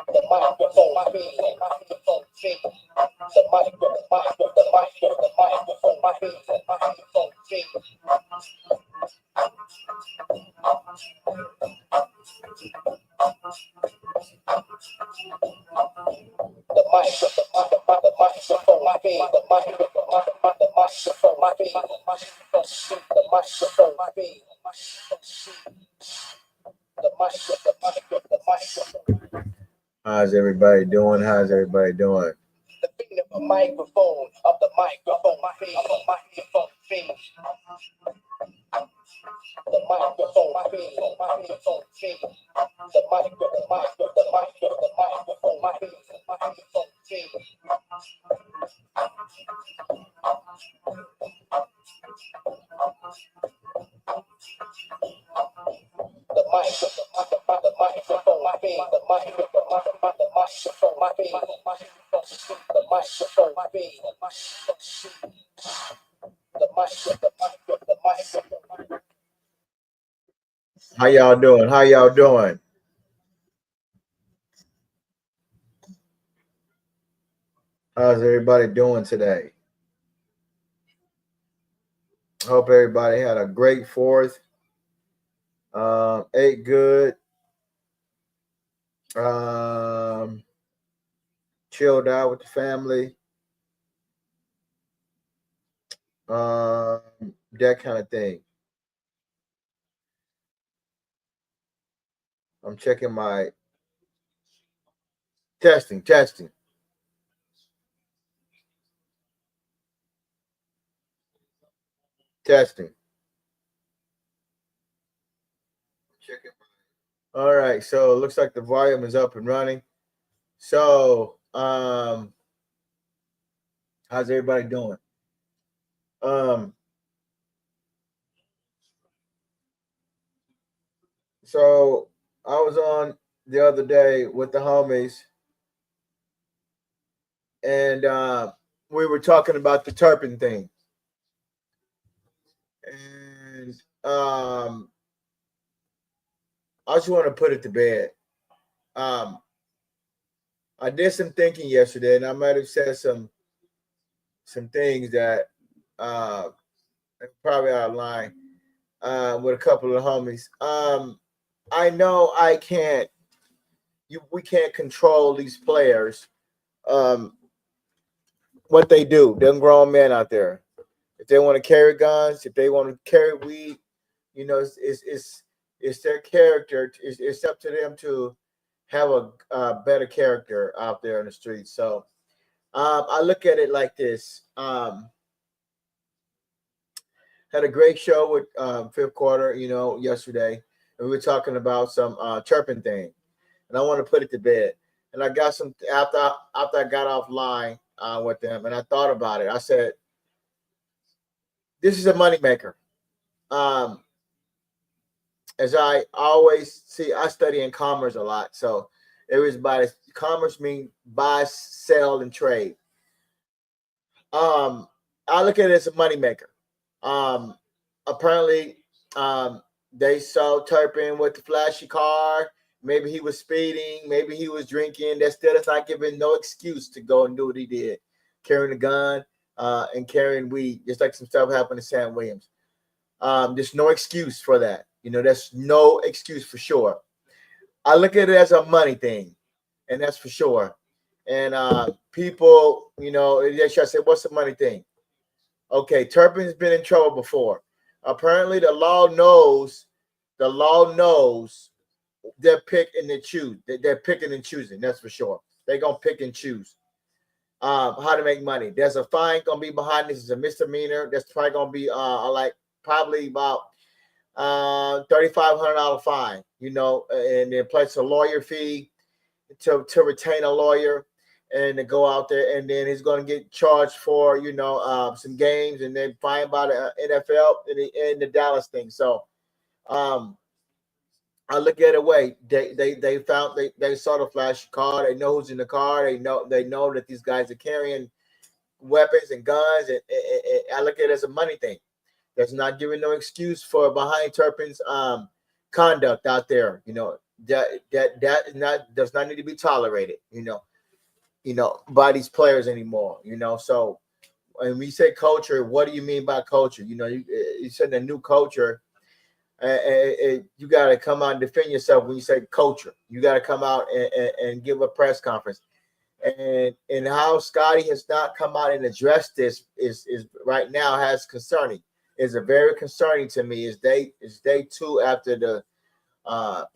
The microphone fee, the microphone fee, the microphone fee, the microphone fee. The microphone fee, the microphone fee, the microphone fee, the microphone. How's everybody doing? How's everybody doing? The beat of a microphone, of the microphone fee, of the microphone fee. The microphone fee, the microphone fee. The microphone fee, the microphone fee. The microphone fee, the microphone fee, the microphone fee, the microphone. How y'all doing? How y'all doing? How's everybody doing today? Hope everybody had a great fourth. Ate good. Chilled out with the family. That kind of thing. I'm checking my testing. Testing. All right, so it looks like the volume is up and running. So, how's everybody doing? So I was on the other day with the homies, and we were talking about the Turpin thing, and I just want to put it to bed. I did some thinking yesterday, and I might have said some things that probably out of line with a couple of homies. I know I can't. We can't control these players. What they do, them grown men out there. If they want to carry guns, if they want to carry weed, you know, it's their character. It's up to them to have a better character out there in the streets. So I look at it like this. Had a great show with fifth quarter, yesterday, and we were talking about some Turpin thing, and I want to put it to bed. And I got some after I got offline with them, and I thought about it. I said, "This is a moneymaker." As I always see, I study in commerce a lot, so everybody commerce means buy, sell, and trade. I look at it as a moneymaker. Apparently, they saw Turpin with the flashy car. Maybe he was speeding. Maybe he was drinking. That still is not giving no excuse to go and do what he did, carrying a gun and carrying weed, just like some stuff happened to Sam Williams. There's no excuse for that. That's no excuse for sure. I look at it as a money thing, and that's for sure. And people, they should say, "What's the money thing?" Okay, Turpin's been in trouble before. Apparently, the law knows. The law knows they're picking and choose. They're picking and choosing. That's for sure. They're gonna pick and choose how to make money. There's a fine gonna be behind this. It's a misdemeanor. That's probably gonna be probably about $3,500 fine. And then plus a lawyer fee to retain a lawyer and to go out there, and then he's going to get charged for some games, and then fined by the NFL in the Dallas thing. So I look at it way they found they saw the flash car. They know who's in the car. They know that these guys are carrying weapons and guns, and I look at it as a money thing. That's not giving no excuse for behind Turpin's conduct out there. that does not need to be tolerated, by these players anymore. So when we say culture, what do you mean by culture? You said a new culture. You got to come out and defend yourself when you say culture. You got to come out and give a press conference. And how Scotty has not come out and addressed this is right now has concerning. Is a very concerning to me. Is day 2 after the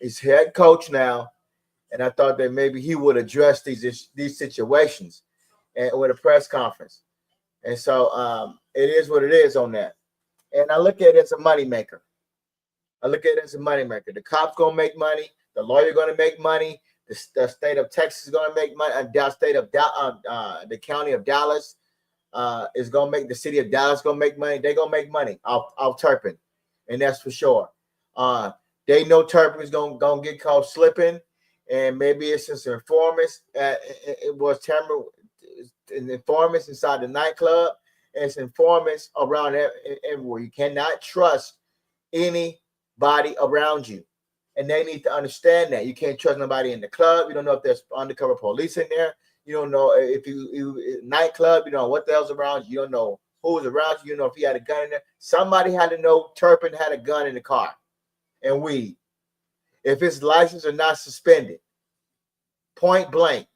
he's head coach now, and I thought that maybe he would address these situations and with a press conference. And so it is what it is on that. And I look at it as a moneymaker. The cop's gonna make money. The lawyer gonna make money. The state of Texas is gonna make money. The county of Dallas is gonna make. The city of Dallas gonna make money. They're gonna make money off Turpin, and that's for sure. They know Turpin is gonna get caught slipping, and maybe it's just informants. It was informants inside the nightclub, and it's informants around everywhere. You cannot trust anybody around you, and they need to understand that. You can't trust nobody in the club. You don't know if there's undercover police in there. You don't know if you nightclub. You don't know what the hell's around you. You don't know who's around you. You don't know if he had a gun in there. Somebody had to know Turpin had a gun in the car and weed. If his license are not suspended, point blank.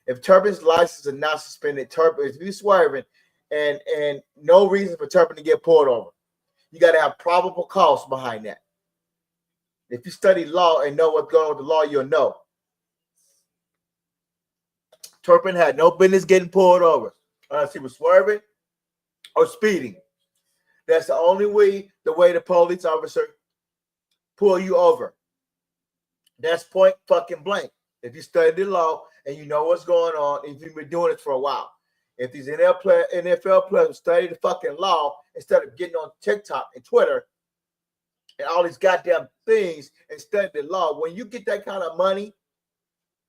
If Turpin's license is not suspended, Turpin, if he's swerving and no reason for Turpin to get pulled over, you got to have probable cause behind that. If you study law and know what's going on with the law, you'll know. Turpin had no business getting pulled over unless he was swerving or speeding. That's the only way the police officer pull you over. That's point fucking blank. If you study the law and you know what's going on, if you've been doing it for a while. If these NFL players study the fucking law instead of getting on TikTok and Twitter and all these goddamn things and study the law, when you get that kind of money,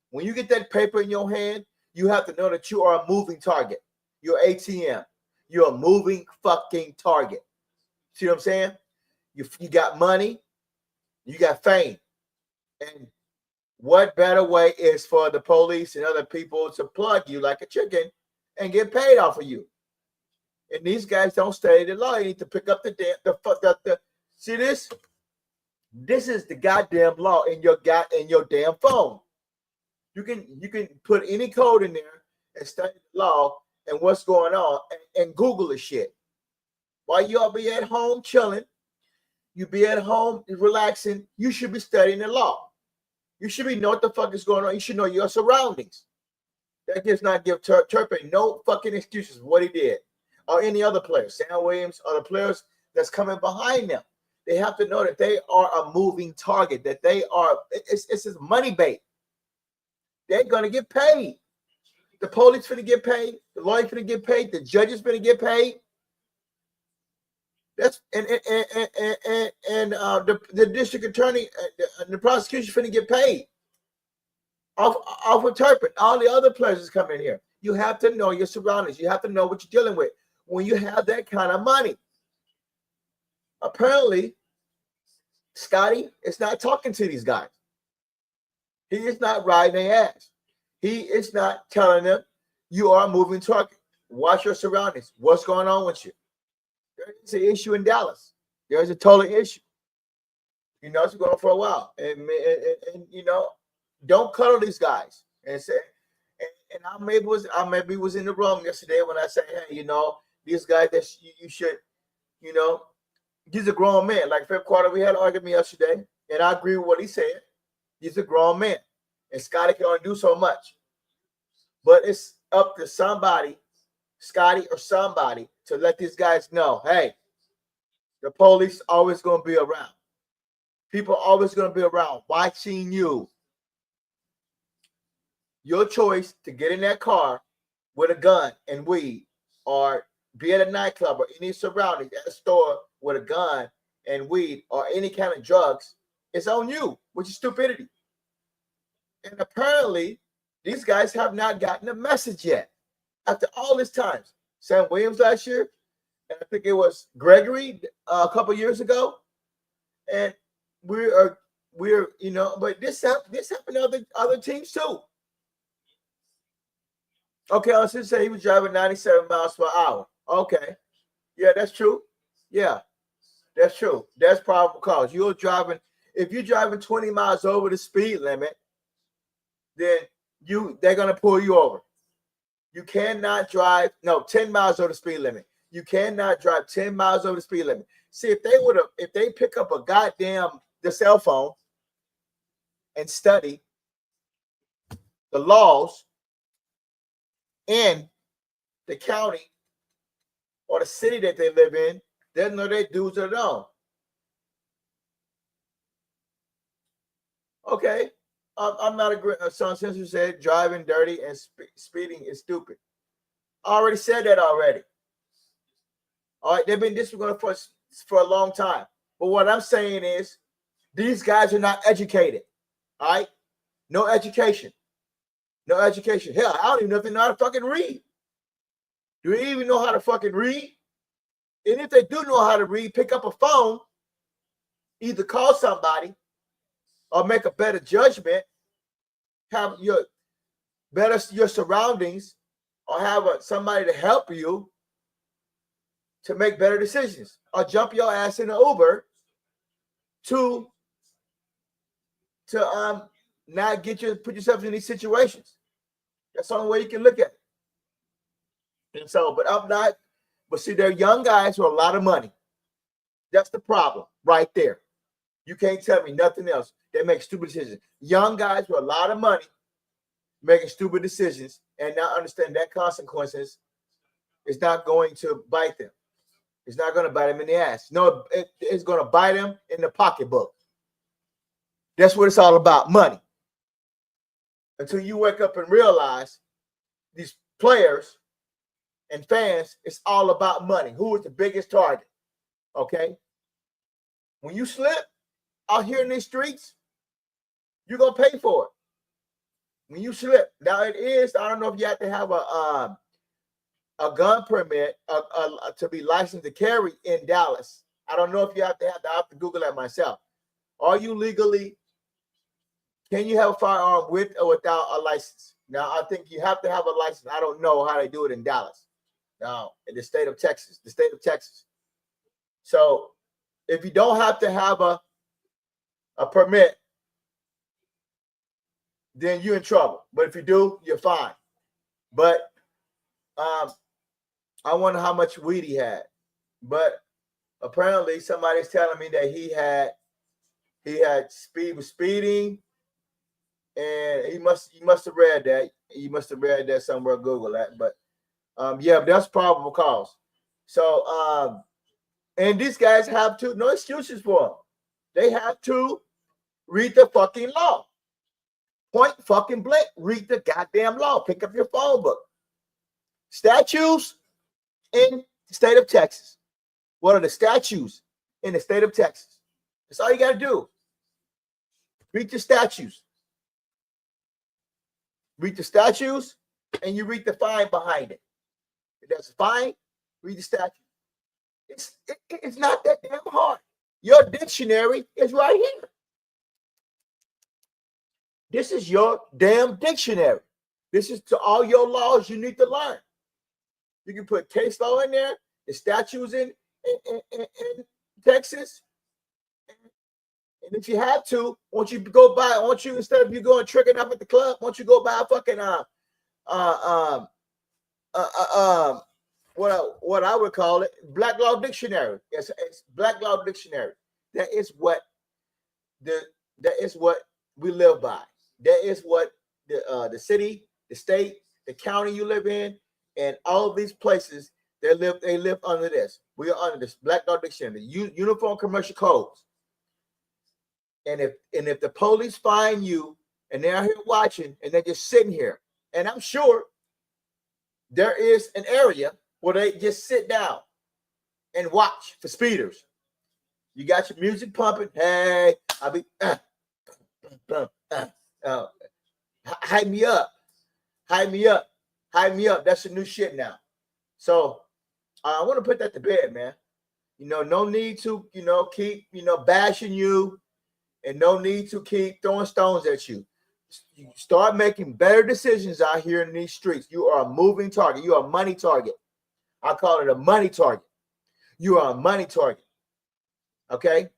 when you get that paper in your hand, you have to know that you are a moving target. You're ATM. You're a moving fucking target. See what I'm saying? You got money, you got fame. And what better way is for the police and other people to plug you like a chicken and get paid off of you? And these guys don't study the law. You need to pick up the see this? This is the goddamn law in your damn phone. You can put any code in there and study the law and what's going on and Google the shit. While y'all be at home chilling, you be at home relaxing, you should be studying the law. You should be know what the fuck is going on. You should know your surroundings. That does not give Turpin no fucking excuses for what he did. Or any other players, Sam Williams, or the players that's coming behind them. They have to know that they are a moving target, that they are, it's just money bait. They're going to get paid. The police finna get paid. The lawyer finna get paid. The judges finna get paid. That's and the district attorney and the prosecution finna get paid off of Turpin. All the other players is coming in here. You have to know your surroundings. You have to know what you're dealing with when you have that kind of money. Apparently, Scotty is not talking to these guys. He is not riding their ass. He is not telling them you are a moving target. Watch your surroundings. What's going on with you? There's an issue in Dallas. There's a total issue. It's going on for a while. And don't cuddle these guys. And say, and I maybe was in the wrong yesterday when I said, hey, these guys that you should, he's a grown man. Like fifth quarter, we had an argument yesterday, and I agree with what he said. He's a grown man, and Scotty can only do so much. But it's up to somebody, Scotty or somebody, to let these guys know, hey, the police always going to be around. People always going to be around watching you. Your choice to get in that car with a gun and weed, or be at a nightclub or any surroundings at a store with a gun and weed or any kind of drugs, it's on you, which is stupidity. And apparently, these guys have not gotten a message yet. After all this time, Sam Williams last year, and I think it was Gregory a couple years ago, and we we're, but this happened to other teams too. Okay, I was just say he was driving 97 miles per hour. Okay. Yeah, that's true. Yeah, that's true. That's probable cause. If you're driving 20 miles over the speed limit, then they're gonna pull you over. You cannot drive 10 miles over the speed limit. You cannot drive 10 miles over the speed limit. See, if they pick up the cell phone and study the laws in the county or the city that they live in, they'll know their dues or don't. Okay. I'm not agreeing. Son Sensor said driving dirty and speeding is stupid. I already said that already. All right, they've been disregarded for a long time. But what I'm saying is these guys are not educated. All right? No education. No education. Hell, I don't even know if they know how to fucking read. Do they even know how to fucking read? And if they do know how to read, pick up a phone, either call somebody or make a better judgment, have your surroundings, or have somebody to help you to make better decisions, or jump your ass in an Uber to not put yourself in these situations. That's the only way you can look at it. And so, but see, they're young guys with a lot of money. That's the problem right there. You can't tell me nothing else. They make stupid decisions. Young guys with a lot of money making stupid decisions and not understand that consequences is not going to bite them. It's not going to bite them in the ass. No, it's going to bite them in the pocketbook. That's what it's all about, money. Until you wake up and realize these players and fans, it's all about money. Who is the biggest target? Okay? When you slip out here in these streets, you're going to pay for it. When you slip. Now I don't know if you have to have a gun permit to be licensed to carry in Dallas. I don't know if you have to I have to Google that myself. Are you legally, can you have a firearm with or without a license? Now, I think you have to have a license. I don't know how they do it in Dallas. Now, in the state of Texas. So, if you don't have to have a permit, then you're in trouble. But if you do, you're fine. But I wonder how much weed he had. But apparently somebody's telling me that he was speeding, and he must have read that. He must have read that somewhere. Google that. But yeah, that's probable cause. So and these guys have to, no excuses for them. They have to read the fucking law. Point fucking blank. Read the goddamn law. Pick up your phone book. Statutes in the state of Texas. What are the statutes in the state of Texas? That's all you got to do. Read the statutes. Read the statutes, and you read the fine behind it. If there's a fine, read the statute. It's not that damn hard. Your dictionary is right here. This is your damn dictionary. This is to all your laws you need to learn. You can put case law in there, the statutes in Texas. And if you have to, instead of you going tricking up at the club, won't you go buy a fucking what I would call it, Black Law Dictionary. It's Black Law Dictionary. That is what we live by. That is what the city, the state, the county you live in, and all of these places they live under this. We are under this Black Law Dictionary, Uniform Commercial Codes. And if the police find you and they're here watching and they're just sitting here, and I'm sure there is an area where they just sit down and watch for speeders. You got your music pumping. Hey, I'll be hype me up. That's the new shit now. So I want to put that to bed, man. No need to, keep, bashing you and no need to keep throwing stones at you. You start making better decisions out here in these streets. You are a moving target. You are a money target. I call it a money target. You are a money target. Okay?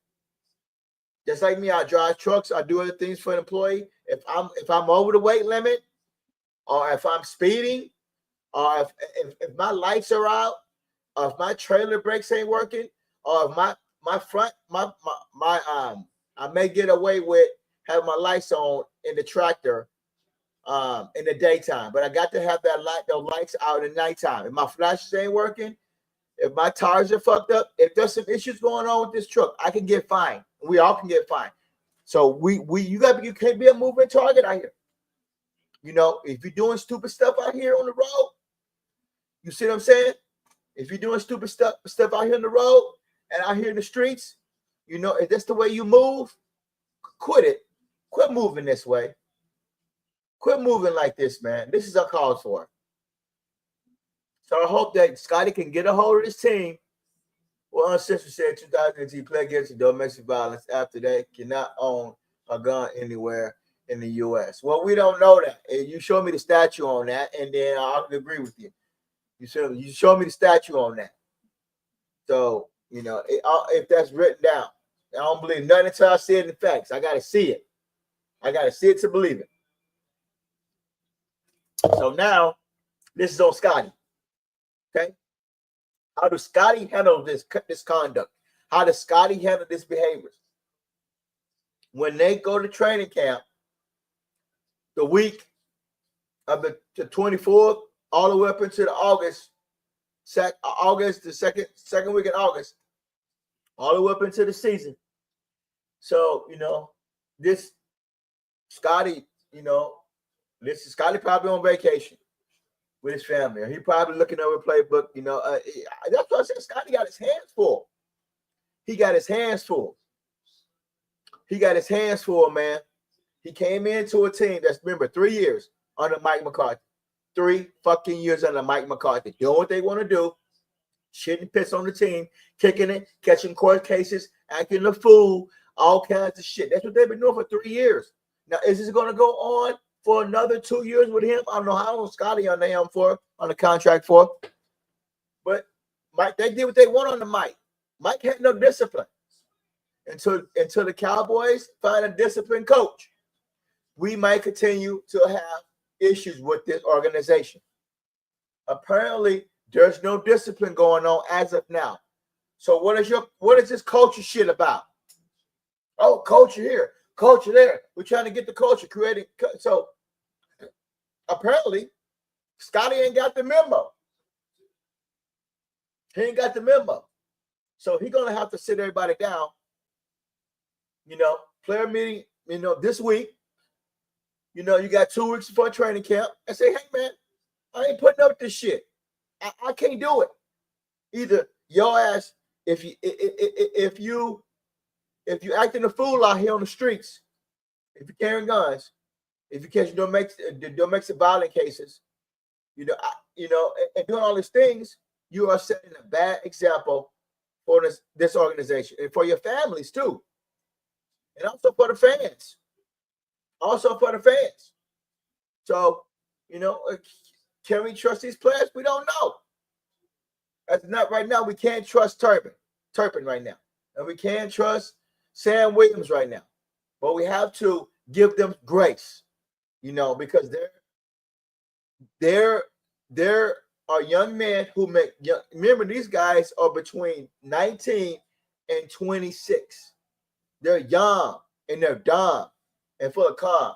Just like me, I drive trucks. I do other things for an employee. If I'm over the weight limit, or if I'm speeding, or if my lights are out, or if my trailer brakes ain't working, or if my front I may get away with having my lights on in the tractor in the daytime, but I got to have those lights out in the nighttime. If my flashes ain't working, if my tires are fucked up, if there's some issues going on with this truck, I can get fined. We all can get fined. So you can't be a moving target out here. You know, if you're doing stupid stuff out here on the road, you see what I'm saying? If you're doing stupid stuff out here on the road and out here in the streets, you know, if that's the way you move, quit it. Quit moving this way. Quit moving like this, man. This is uncalled for. So I hope that Scotty can get a hold of this team. Well, Ancestry said 2018 play against domestic violence after they cannot own a gun anywhere in the U.S. Well, we don't know that. You show me the statue on that, and then I'll agree with you. You show me the statue on that. So, you know, if that's written down, I don't believe nothing until I see it in facts. I got to see it. I got to see it to believe it. So now, this is on Scotty. Okay? How does Scotty handle this conduct? How does Scotty handle this behavior? When they go to training camp, the week of the 24th, all the way up into the August, the second week in August, all the way up into the season. So, you know, this Scotty, you know, this is Scotty probably on vacation with his family. He probably looking over a playbook, you know. That's what I said. Scotty got his hands full. He got his hands full. He got his hands full, man. He came into a team that's, remember, 3 years under Mike McCarthy. 3 fucking years under Mike McCarthy. Doing what they want to do. Shitting piss on the team. Kicking it. Catching court cases. Acting a fool. All kinds of shit. That's what they've been doing for 3 years. Now, is this going to go on for another 2 years with him? I don't know how long Scotty on the contract for. But Mike, they did what they want on the Mike. Mike had no discipline. Until the Cowboys find a disciplined coach, we might continue to have issues with this organization. Apparently, there's no discipline going on as of now. So what is this culture shit about? Oh, culture here, culture there. We're trying to get the culture created. So apparently, Scotty ain't got the memo. He ain't got the memo. So he's gonna have to sit everybody down. You know, player meeting, you know, this week. You know, you got 2 weeks before training camp. I say, hey, man, I ain't putting up with this shit. I can't do it. Either your ass, if you acting a fool out here on the streets, if you're carrying guns, if you catch domestic violent cases, and doing all these things, you are setting a bad example for this organization and for your families too. And also for the fans. So, you know, can we trust these players? We don't know. That's not right now. We can't trust Turpin right now. And we can't trust Sam Williams right now. But we have to give them grace, you know, because there are young men who remember, these guys are between 19 and 26. They're young and they're dumb and full of calm.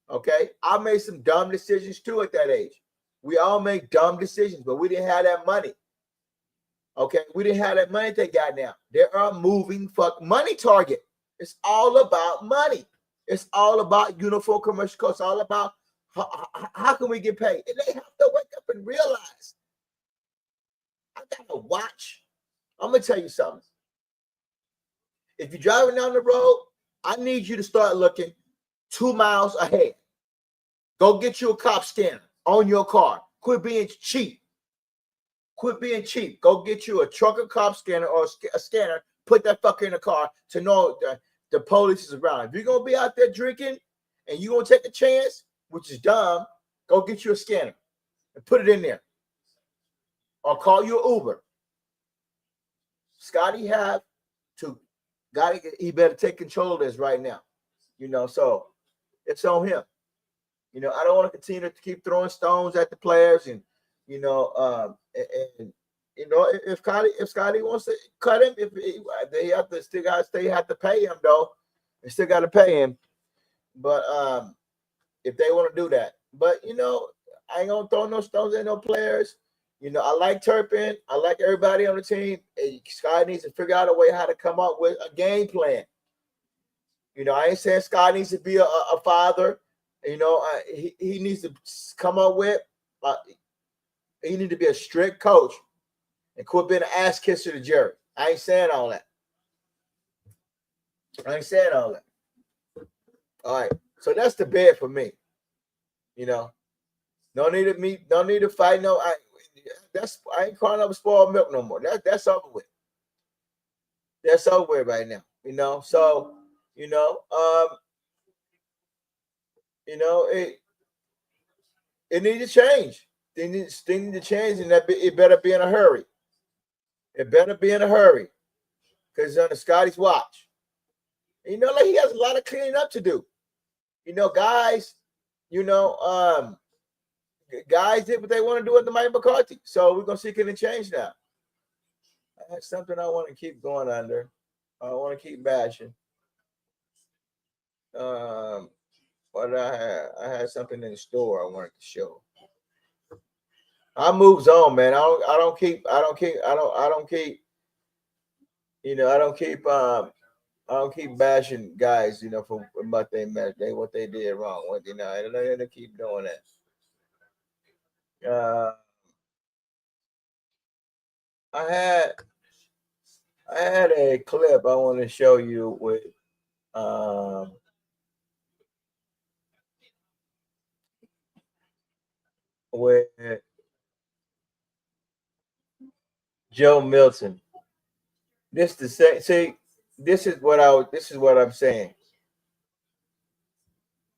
Okay? I made some dumb decisions too at that age. We all make dumb decisions, but we didn't have that money. Okay? We didn't have that money they got now. They're a moving money target. It's all about money. It's all about uniform commercial costs. It's all about how can we get paid? And they have to wake up and realize, I got to watch. I'm going to tell you something. If you're driving down the road, I need you to start looking 2 miles ahead. Go get you a cop scanner on your car. Quit being cheap. Go get you a trucker cop scanner or a scanner. Put that fucker in the car to know the police is around. If you're gonna be out there drinking and you're gonna take a chance, which is dumb, go get you a scanner and put it in there. Or call you an Uber. Scotty he better take control of this right now. So it's on him. I don't want to continue to keep throwing stones at the players and if Scotty wants to cut him, they have to pay him though. They still got to pay him. But if they want to do that, but I ain't gonna throw no stones at no players. I like Turpin. I like everybody on the team. Scott needs to figure out a way how to come up with a game plan. I ain't saying Scott needs to be a father. He needs to come up with. He needs to be a strict coach and quit being an ass kisser to Jerry. I ain't saying all that. All right. So that's the bed for me. No need to fight. No, I ain't calling up spoiled milk no more. That's over with. That's over with right now. So it needs to change. They need to change, and it better be in a hurry. It better be in a hurry, because it's under Scotty's watch. He has a lot of cleaning up to do. Guys did what they want to do with the Mike McCarthy. So we're gonna see can it change now. I had something I want to keep going under. I want to keep bashing. But I had something in the store I wanted to show. I moves on, man. I don't keep bashing guys, for what they met, what they did wrong. I don't keep doing that. I had a clip I want to show you with Joe Milton. This is what I'm saying.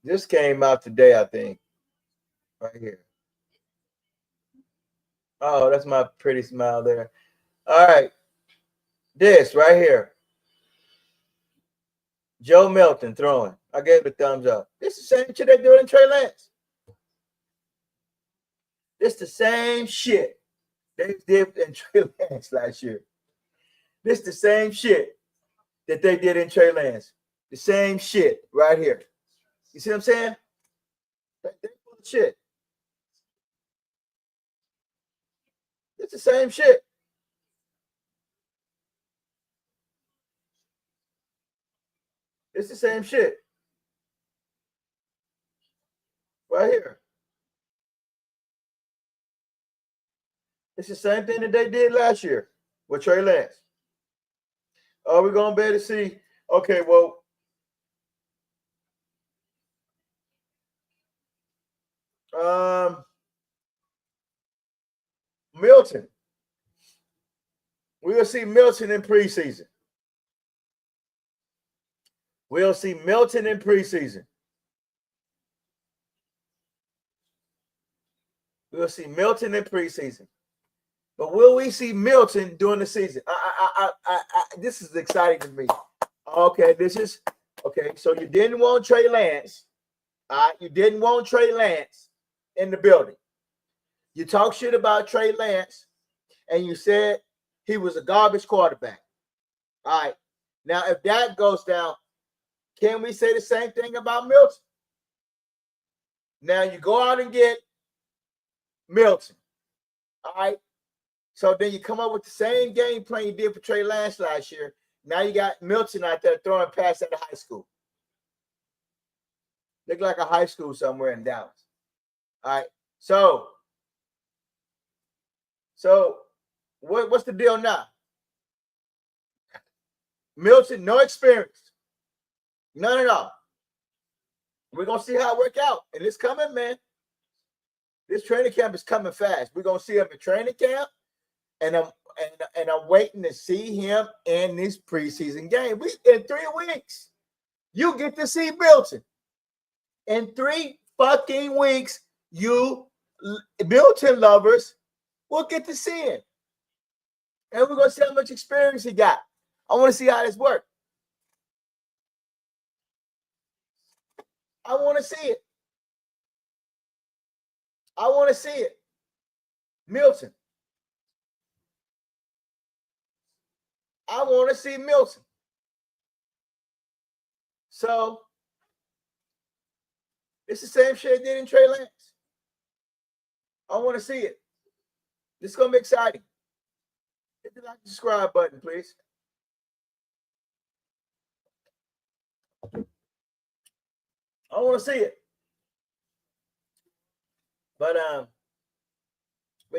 This came out today, I think. Right here. Oh, that's my pretty smile there. All right. This right here. Joe Milton throwing. I gave it a thumbs up. This is the same shit they doing in Trey Lance. This the same shit they did in Trey Lance last year. This the same shit that they did in Trey Lance. The same shit right here. You see what I'm saying? They full of shit. It's the same shit. It's the same shit. Right here. It's the same thing that they did last year with Trey Lance. Are we going to be able to see? Okay, well, Milton. We'll see Milton in preseason. We'll see Milton in preseason. We'll see Milton in preseason. But will we see Milton during the season? This is exciting to me. Okay, so you didn't want Trey Lance. You didn't want Trey Lance in the building. You talk shit about Trey Lance, and you said he was a garbage quarterback. All right. Now, if that goes down, can we say the same thing about Milton? Now, you go out and get Milton. All right. So then you come up with the same game plan you did for Trey Lance last year. Now you got Milton out there throwing passes at the high school. Look like a high school somewhere in Dallas. All right. So what's the deal now? Milton, no experience. None at all. We're going to see how it work out. And it's coming, man. This training camp is coming fast. We're going to see him in training camp. And I'm waiting to see him in this preseason game. In 3 weeks. You get to see Milton. In 3 fucking weeks, you Milton lovers will get to see him. And we're going to see how much experience he got. I want to see how this works. I want to see it. I want to see it. Milton. I want to see Milton. So, it's the same shit I did in Trey Lance. I want to see it. This is going to be exciting. Hit the like and subscribe button, please. I want to see it. But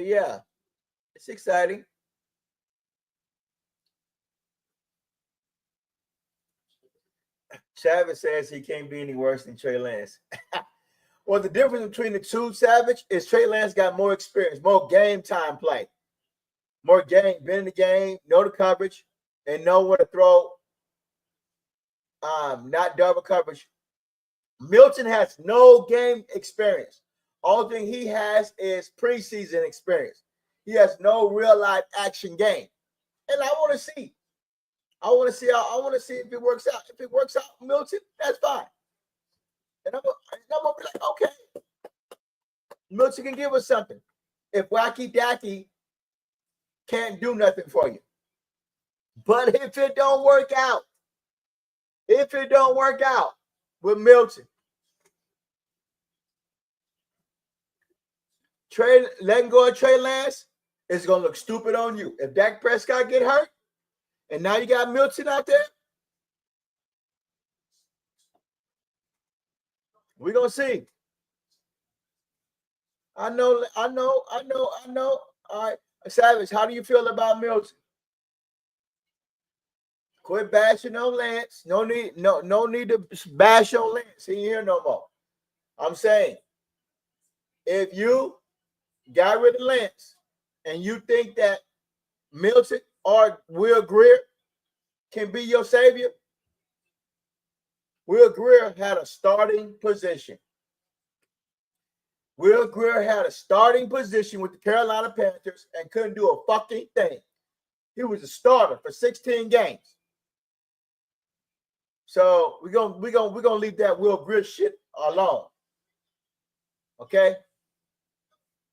yeah, it's exciting. Savage says he can't be any worse than Trey Lance. Well, the difference between the two, Savage, is Trey Lance got more experience, more game time play, more game, been in the game, know the coverage, and know where to throw. Not double coverage. Milton has no game experience. All thing he has is preseason experience. He has no real life action game, and I want to see. I want to see if it works out. If it works out, Milton, that's fine. And I'm gonna be like, okay, Milton can give us something. If Wacky Dacky can't do nothing for you, but if it don't work out with Milton, letting go of Trey Lance is gonna look stupid on you. If Dak Prescott get hurt, and now you got Milton out there, we're gonna see. I know. All right, Savage, how do you feel about Milton? Quit bashing on Lance. No need to bash on Lance. He ain't here no more. I'm saying, if you got rid of Lance and you think that Milton or Will Grier can be your savior, Will Grier had a starting position. Will Grier had a starting position with the Carolina Panthers and couldn't do a fucking thing. He was a starter for 16 games. So we're gonna leave that Will Grier shit alone. Okay?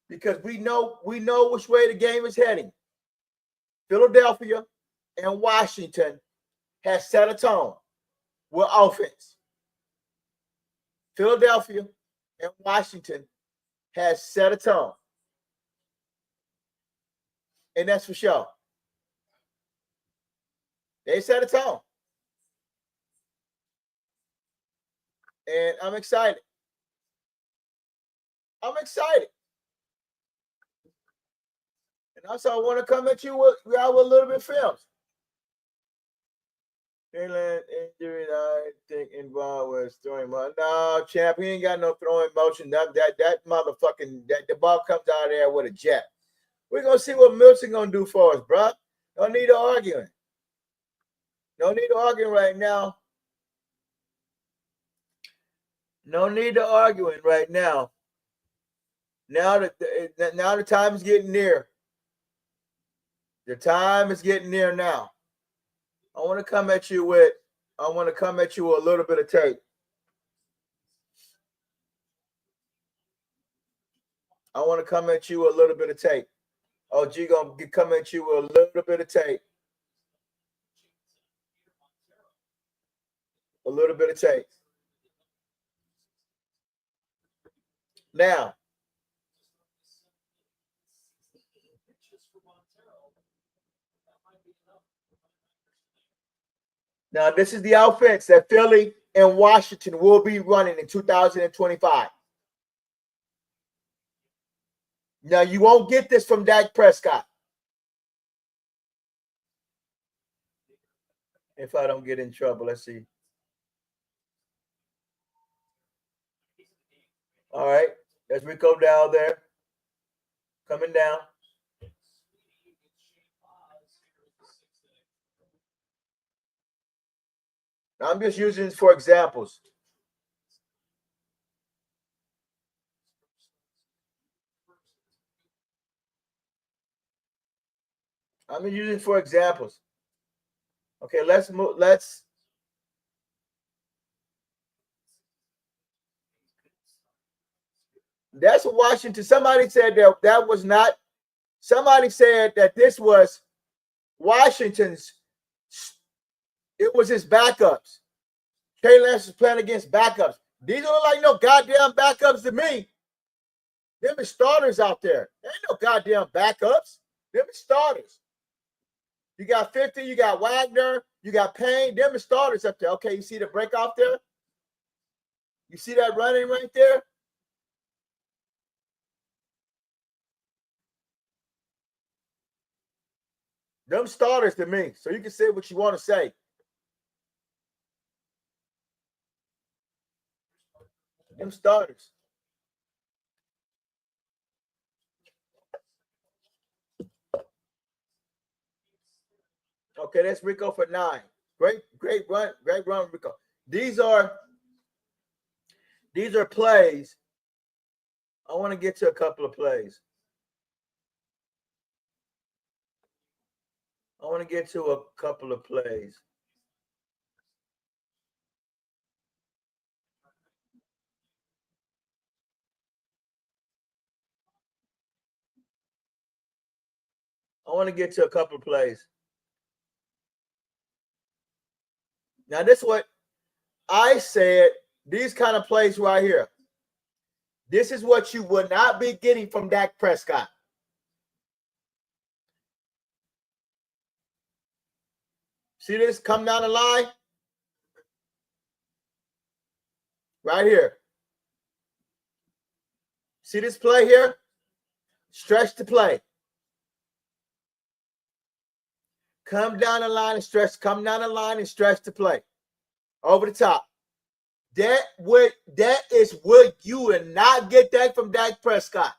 Because we know which way the game is heading. Philadelphia and Washington has set a tone with offense. Philadelphia and Washington has set a tone. And that's for sure. They set a tone. And I'm excited. I'm excited. And also, I want to come at you with a little bit of films. Finland injury, I think, involved with throwing motion. No, champ, he ain't got no throwing motion. That motherfucking, the ball comes out of there with a jet. We're going to see what Milton going to do for us, bro. No need to arguing. No need to arguing right now. No need to arguing right now. Now the time is getting near. The time is getting near now. I want to come at you with a little bit of tape. I want to come at you with a little bit of tape. OG gonna come at you with a little bit of tape. A little bit of tape. Now, this is the offense that Philly and Washington will be running in 2025. Now, you won't get this from Dak Prescott. If I don't get in trouble, let's see. All right, there's Rico down there. Coming down. I'm just using this for examples. I'm using for examples. Okay, let's move. That's Washington. Somebody said that was not. Somebody said that this was Washington's. It was his backups. Trey Lance was playing against backups. These don't look like no goddamn backups to me. Them is starters out there. There ain't no goddamn backups. Them is starters. You got 50, you got Wagner, you got Payne. Them is starters up there. Okay, you see the break off there? You see that running right there? Them starters to me. So you can say what you want to say. Them starters. Okay, that's Rico for 9. Great run, Rico. These are plays. I want to get to a couple of plays. I want to get to a couple of plays. I want to get to a couple of plays. Now, this is what I said. These kind of plays right here. This is what you would not be getting from Dak Prescott. See this? Come down the line. Right here. See this play here? Stretch the play. Come down the line and stretch. Come down the line and stretch the play. Over the top. That is what you would not get that from Dak Prescott.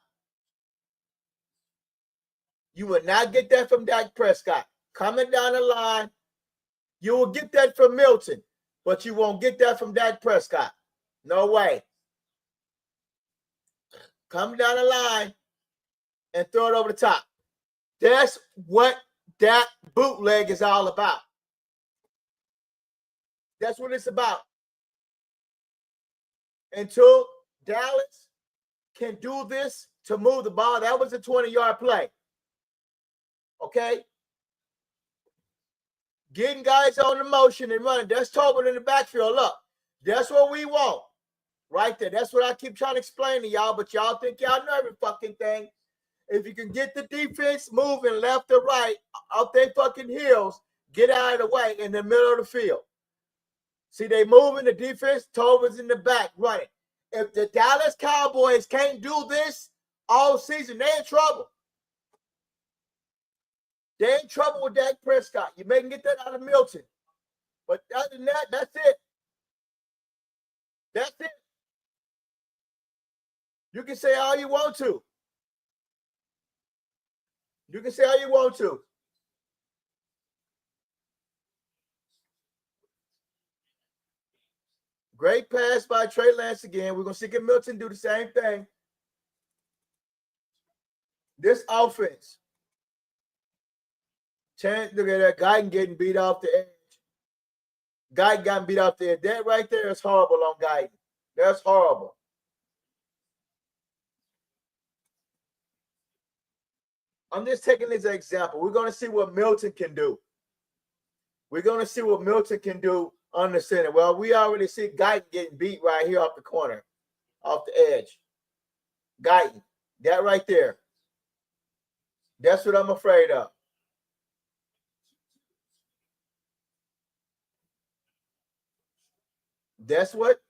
You would not get that from Dak Prescott. Coming down the line, you will get that from Milton, but you won't get that from Dak Prescott. No way. Come down the line and throw it over the top. That's what that bootleg is all about. That's what it's about. Until Dallas can do this to move the ball, that was a 20-yard play. Okay? Getting guys on the motion and running. That's Tobin in the backfield. Look, that's what we want. Right there. That's what I keep trying to explain to y'all, but y'all think y'all know every fucking thing. If you can get the defense moving left or right off their fucking heels, get out of the way in the middle of the field. See, they moving the defense, Tobin's in the back running. If the Dallas Cowboys can't do this all season, they're in trouble. They're in trouble with Dak Prescott. You may get that out of Milton. But other than that, that's it. That's it. You can say all you want to. You can say all you want to. Great pass by Trey Lance again. We're going to see Milton do the same thing. This offense. Look at that. Guyton getting beat off the edge. Guyton got beat off the edge. That right there is horrible on Guyton. That's horrible. I'm just taking this as an example. We're going to see what Milton can do. We're going to see what Milton can do on the center. Well, we already see Guyton getting beat right here off the corner, off the edge. Guyton, that right there. That's what I'm afraid of. That's what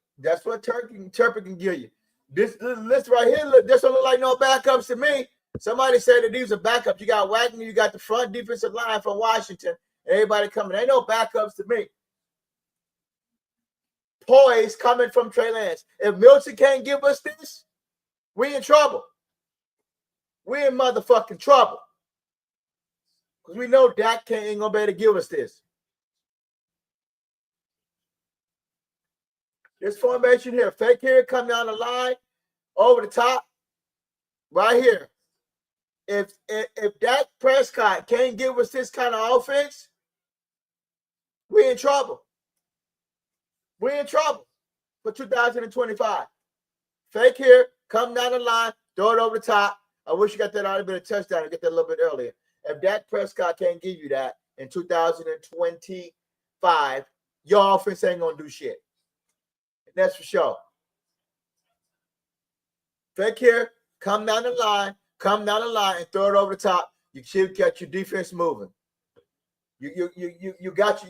Turpin can give you. This list right here, this don't look like no backups to me. Somebody said that these are backups. You got Wagner, you got the front defensive line from Washington, and everybody coming. Ain't no backups to me. Poise coming from Trey Lance. If Milton can't give us this, we in trouble. We in motherfucking trouble. Because we know Dak ain't gonna be able to give us this. This formation here, fake here, come down the line, over the top, right here. If Dak Prescott can't give us this kind of offense, we're in trouble. We're in trouble for 2025. Fake here, come down the line, throw it over the top. I wish you got that already been a touchdown and get that a little bit earlier. If Dak Prescott can't give you that in 2025, your offense ain't gonna do shit. And that's for sure. Fake here, come down the line, and throw it over the top. You should get your defense moving. You got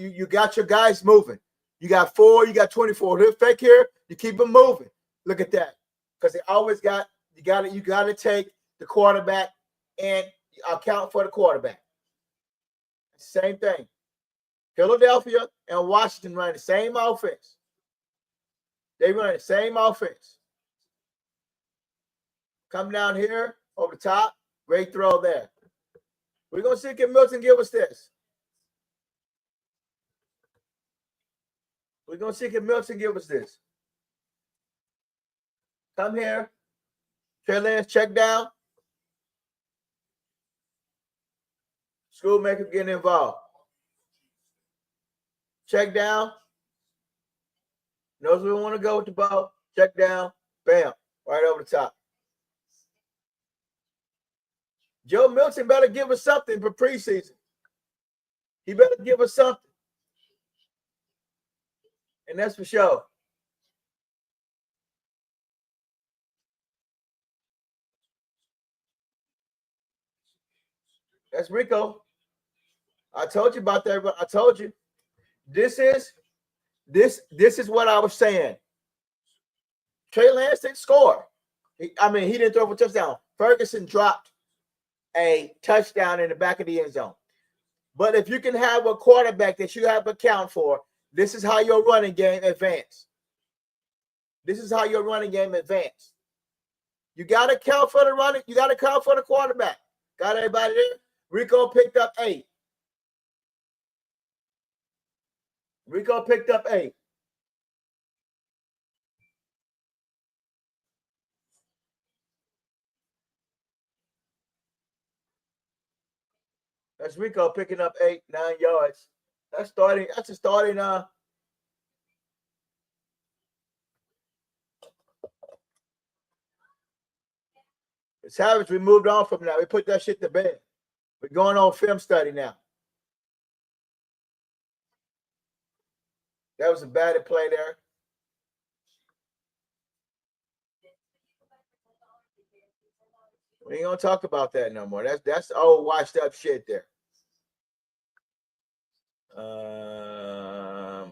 your guys moving. You got 4, you got 24. Fake here, you keep them moving. Look at that. Because they always got you gotta take the quarterback and account for the quarterback. Same thing. Philadelphia and Washington run the same offense. They run the same offense. Come down here over the top. Great throw there. We're going to see if Milton give us this. We're going to see if Milton give us this. Come here. Trey Lance, check down. Schoolmaker getting involved. Check down. Knows we want to go with the ball. Check down. Bam. Right over the top. Joe Milton better give us something for preseason. He better give us something. And that's for sure. That's Rico. I told you about that. I told you. This is what I was saying. Trey Lance didn't score. He didn't throw for a touchdown. Ferguson dropped a touchdown in the back of the end zone. But if you can have a quarterback that you have to account for, this is how your running game advance. This is how your running game advance. You got to account for the running. You got to account for the quarterback. Got everybody there? Rico picked up 8. Rico picked up 8. That's Rico picking up 8, 9 yards. That's a starting. It's Savage. We moved on from that. We put that shit to bed. We're going on film study now. That was a bad play there. We ain't gonna talk about that no more. That's old washed up shit there. I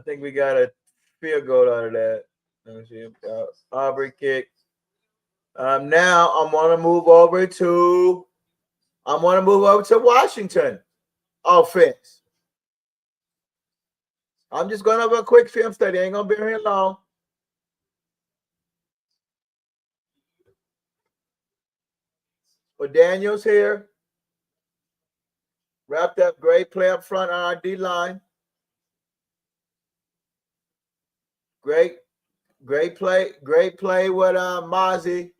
think we got a field goal out of that. Let me see. Aubrey kick. Now I want to move over to Washington offense. I'm just going over a quick film study. I ain't gonna be here long. But Daniels here. Wrapped up. Great play up front on our D line. Great play with Mozzie.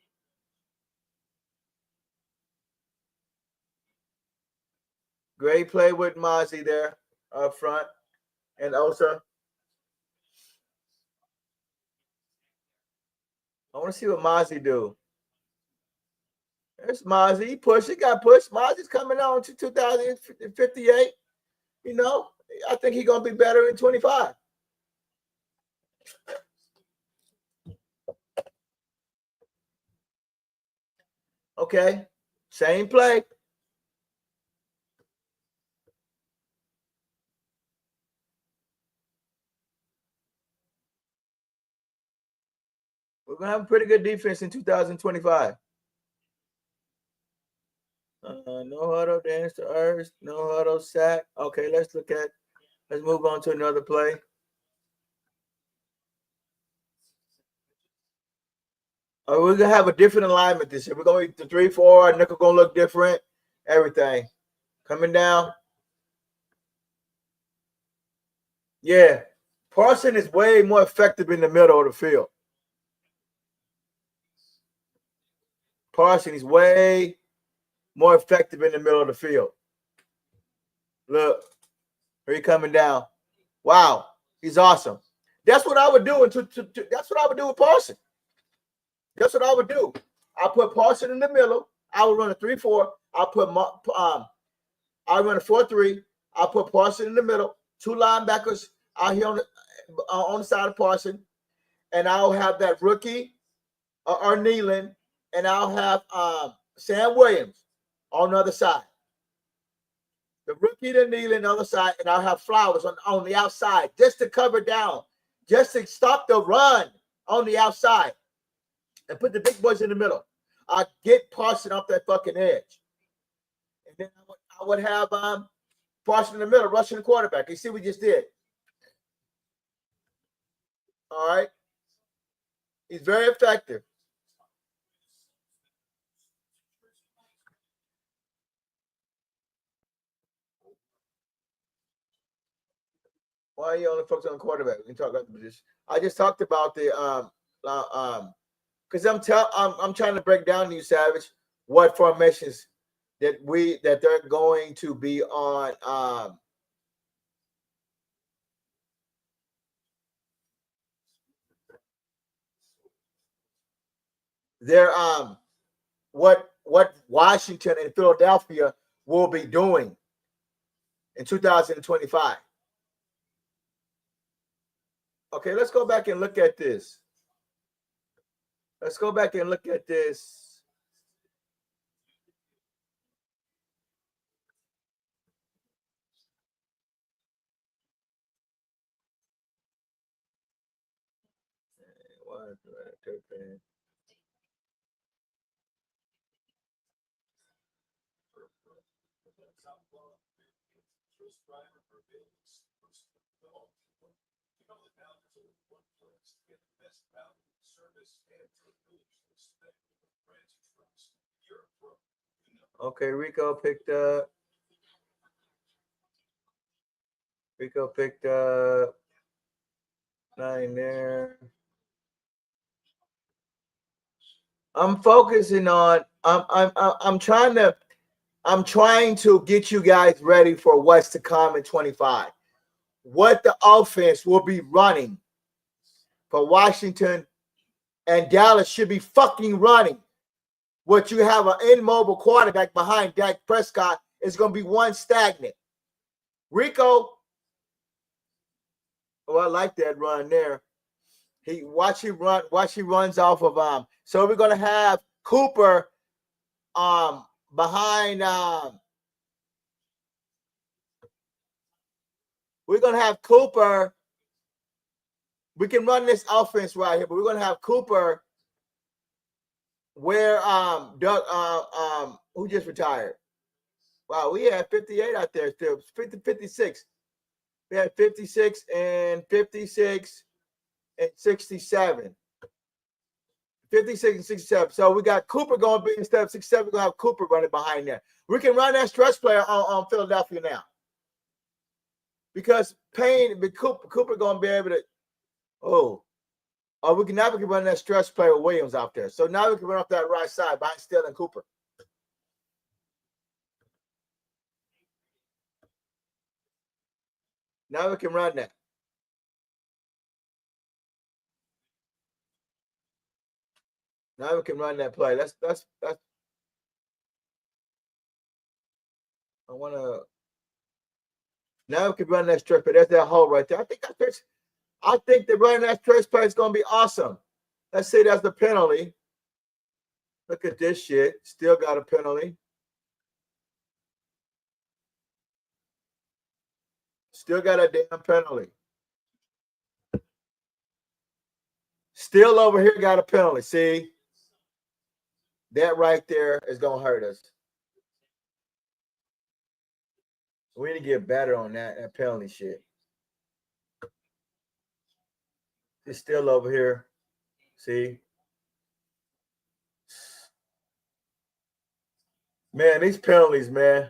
Great play with Mozzie there up front. And Osa. I want to see what Mozzie do. There's Mozzie. He pushed. He got pushed. Mozzie's coming on to 2058. You know, I think he's going to be better in 25. Okay. Same play. We're going to have a pretty good defense in 2025. No huddle, dance to earth, no huddle, sack. Okay, let's move on to another play. We're going to have a different alignment this year. We're going to the 3-4. Nickel going to look different. everything. Coming down. Yeah. Parson is way more effective in the middle of the field. Parson is way more effective in the middle of the field. Look, here he coming down. Wow, he's awesome. That's what I would do. That's what I would do with Parson. That's what I would do. I put Parson in the middle. I would run a 3-4. I run a 4-3. I put Parson in the middle. 2 linebackers out here on the side of Parson, and I'll have that rookie or Nealon, and I'll have Sam Williams on the other side. The rookie to Nealon on the other side, and I'll have Flowers on the outside just to cover down, just to stop the run on the outside, and put the big boys in the middle. I get Parson off that fucking edge, and then I would have Parson in the middle, rushing the quarterback. You see what we just did. All right, he's very effective. Why are you only focused on the quarterback? We can talk about the position. I just talked about the because I'm trying to break down to you, Savage, what formations that they're going to be on. They're what Washington and Philadelphia will be doing in 2025. Okay, let's go back and look at this. Let's go back and look at this. Okay, Rico picked up. Rico picked up 9 there. I'm focusing on. I'm trying to get you guys ready for what's to come in 25. What the offense will be running for Washington and Dallas should be fucking running. What you have an immobile quarterback behind Dak Prescott is going to be one stagnant. Rico, oh, I like that run there. Watch he runs off of So we're gonna have Cooper behind we're gonna have Cooper. We can run this offense right here, but we're gonna have Cooper where Doug who just retired. Wow, we had 58 out there still. 56. We had 56 and 56 and 67. 56 and 67. So we got Cooper going to be instead of 67, we're going to have Cooper running behind there. We can run that stretch player on Philadelphia now. Because Cooper going to be able to, we can run that stretch player with Williams out there. So now we can run off that right side behind Steele and Cooper. Now we can run that. Now we can run that play. That's I want to. Now we can run that stretch play. There's that hole right there. I think the running that stretch play is going to be awesome. Let's say that's the penalty. Look at this shit. Still got a penalty. Still got a damn penalty. Still over here got a penalty. See? That right there is going to hurt us. We need to get better on that penalty shit. It's still over here. See? Man, these penalties, man.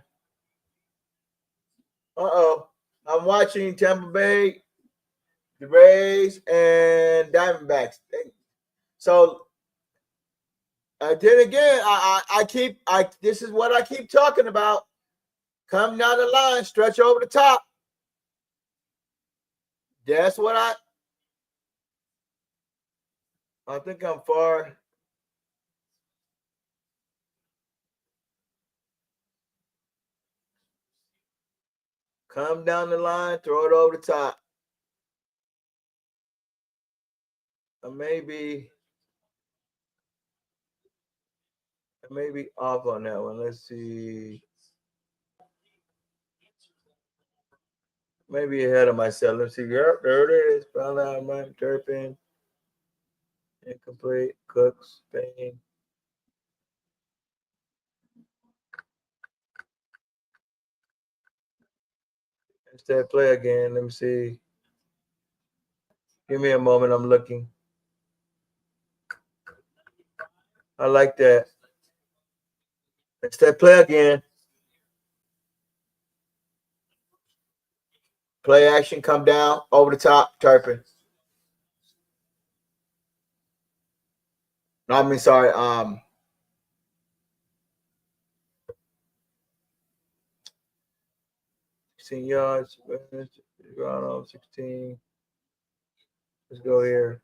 Uh-oh. I'm watching Tampa Bay, the Rays, and Diamondbacks. So then again, this is what I keep talking about. Come down the line, stretch over the top. That's what I think I'm far. Come down the line, throw it over the top. I may be off on that one. Let's see. Maybe ahead of myself. Let's see. Yep, there it is. Found out my Turpin. Incomplete. Cooks. Spain. Instead, play again. Let me see. Give me a moment. I'm looking. I like that. Instead, play again. Play action. Come down. Over the top. Turpin. No, I mean, sorry. 16 yards. Ground 16. Let's go here.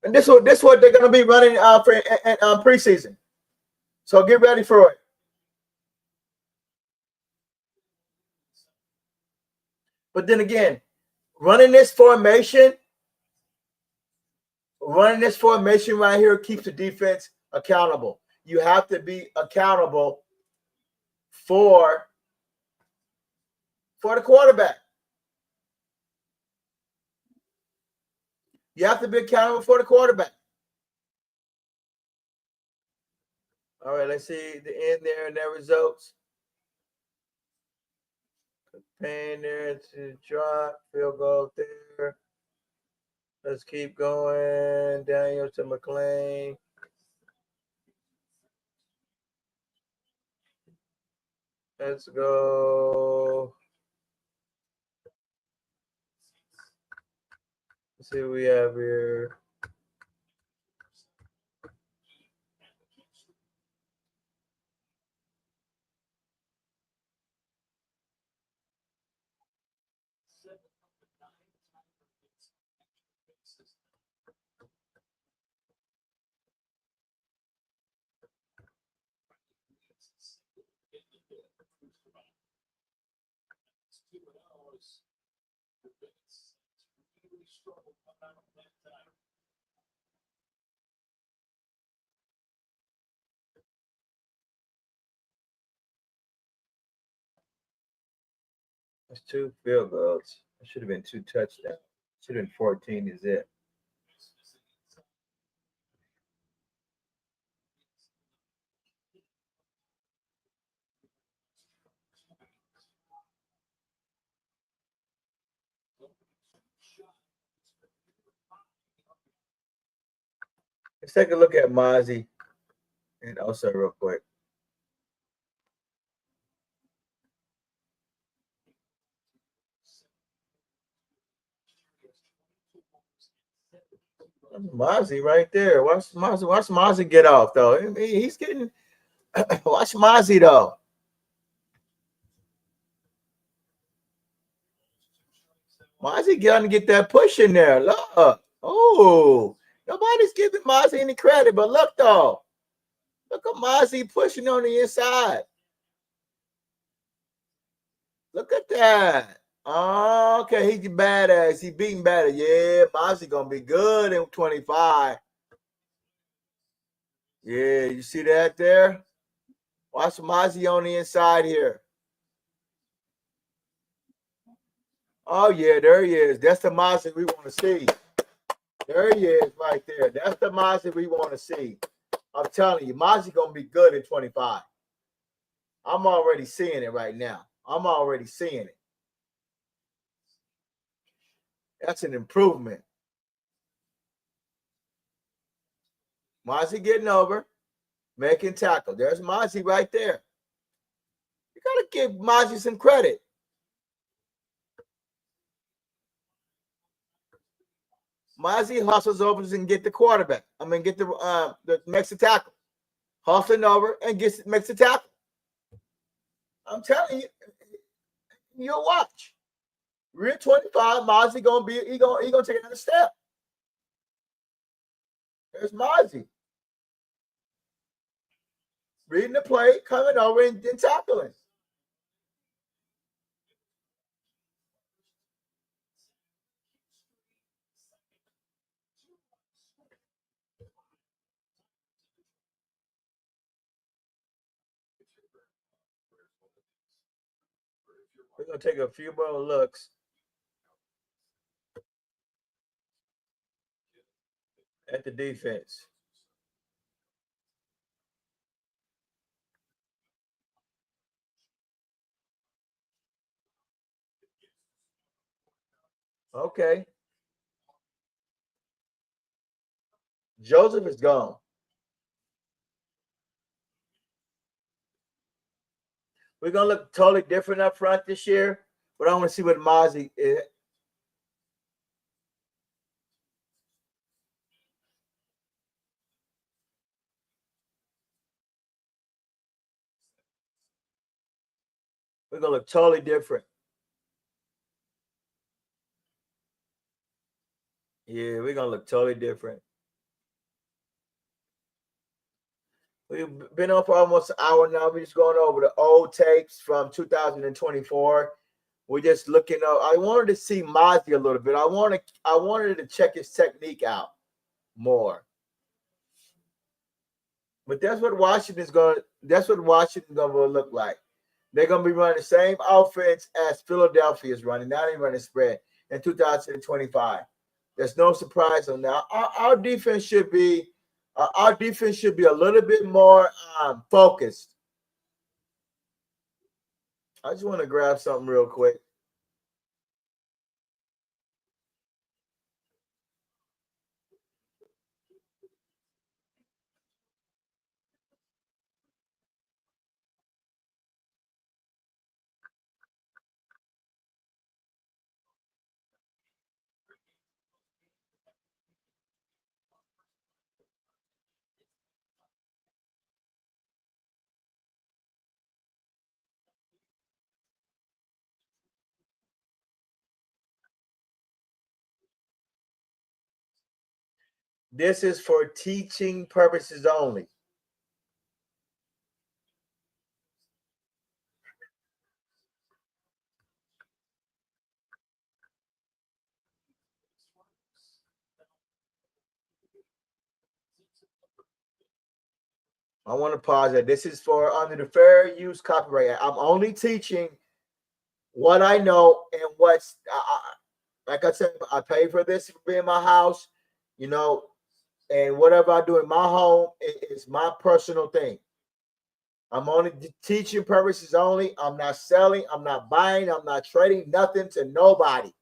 And this what they're gonna be running for preseason. So get ready for it. But then again, running this formation right here keeps the defense accountable. You have to be accountable for the quarterback. You have to be accountable for the quarterback. All right, let's see the end there and their results. Payne there to drop, field goal there. Let's keep going. Daniel to McLean. Let's go. Let's see what we have here. That's 2 field goals. It should have been 2 touchdowns. Should have been 14 is it. Let's take a look at Mozzie and also real quick. Mozzie right there. Watch Mozzie get off though. He's getting watch Mozzie though. Mozzie got to get that push in there. Look. Oh, nobody's giving Mozzie any credit, but look though. Look at Mozzie pushing on the inside. Look at that. Oh, okay, he's badass. He beating badass. Yeah, Mozzie gonna be good in 25. Yeah, you see that there? Watch Mozzie on the inside here. Oh yeah, there he is. That's the Mozzie we want to see. There he is right there. That's the Mozzie we want to see. I'm telling you, Mozzie gonna be good in 25. I'm already seeing it right now. I'm already seeing it. That's an improvement. Mozzie getting over, making tackle. There's Mozzie right there. You got to give Mozzie some credit. Mozzie hustles over and get the quarterback. Get makes the tackle. Hustling over and makes the tackle. I'm telling you, you'll watch. Real 25, Mozzie gonna take another step. There's Mozzie. Reading the play, coming over and tackling. We're gonna take a few more looks at the defense. Okay. Joseph is gone. We're gonna look totally different up front this year, but I want to see what Mozzie is. We're gonna look totally different. Yeah, we're gonna look totally different. We've been on for almost an hour now. We're just going over the old tapes from 2024. We're just looking up. I wanted to see Mozzie a little bit. I wanted to check his technique out more. But that's what Washington's going to look like. They're going to be running the same offense as Philadelphia is running. Now they're running spread in 2025. There's no surprise on that. Our defense should be a little bit more focused. I just want to grab something real quick. This is for teaching purposes only. I want to pause that. This is for under the Fair Use Copyright Act. I'm only teaching what I know and what's like I said, I pay for this to be in my house, and whatever I do in my home is my personal thing. I'm only teaching purposes only. I'm not selling. I'm not buying. I'm not trading nothing to nobody.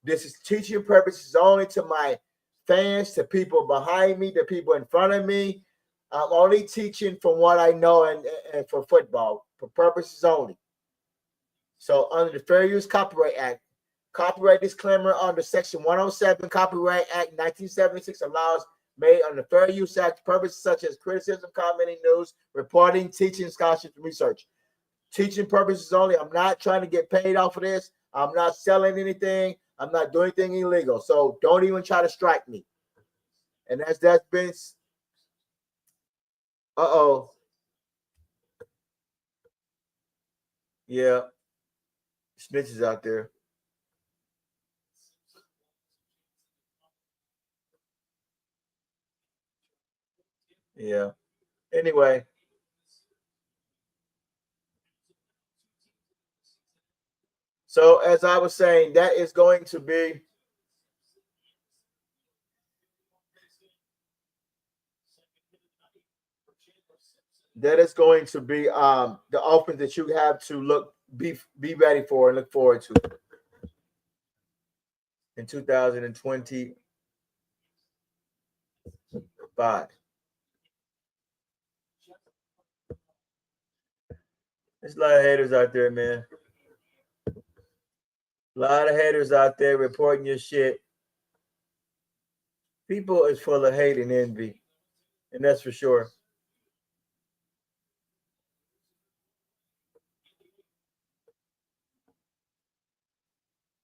This is teaching purposes only to my fans, to people behind me, to people in front of me. I'm only teaching from what I know and for football, for purposes only. So under the Fair Use Copyright Act, copyright disclaimer under Section 107 Copyright Act 1976 allows made under the Fair Use Act purposes such as criticism, commenting, news, reporting, teaching, scholarship, and research. Teaching purposes only. I'm not trying to get paid off of this. I'm not selling anything. I'm not doing anything illegal. So don't even try to strike me. And that's been. Uh-oh. Yeah. Snitches out there. Yeah. Anyway. So as I was saying, that is going to be the offense that you have to be ready for and look forward to in 2025. There's a lot of haters out there, man. A lot of haters out there reporting your shit. People is full of hate and envy, and that's for sure.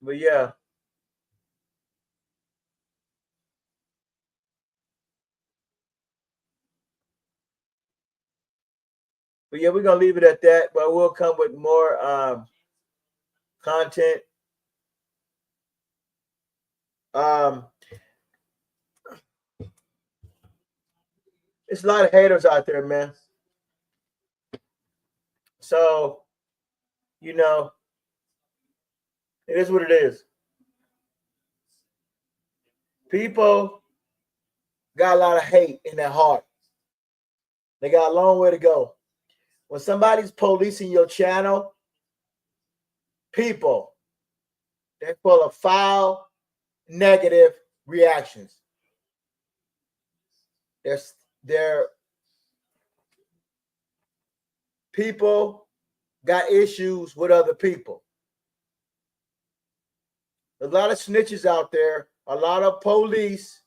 But yeah. But yeah, we're gonna leave it at that. But we'll come with more content. Um, There's a lot of haters out there, man. So, you know, it is what it is. People got a lot of hate in their heart. They got a long way to go. When somebody's policing your channel, people, they're full of foul, negative reactions. They're people got issues with other people. There's a lot of snitches out there, a lot of police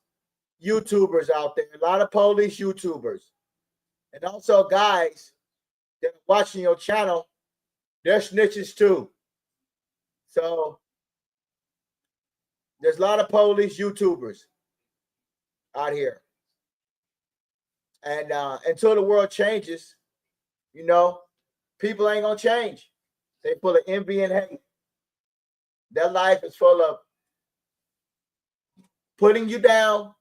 YouTubers out there, a lot of police YouTubers, and also guys that are watching your channel, they're snitches too. So there's a lot of police YouTubers out here. And until the world changes, you know, people ain't gonna change. They full of envy and hate. Their life is full of putting you down,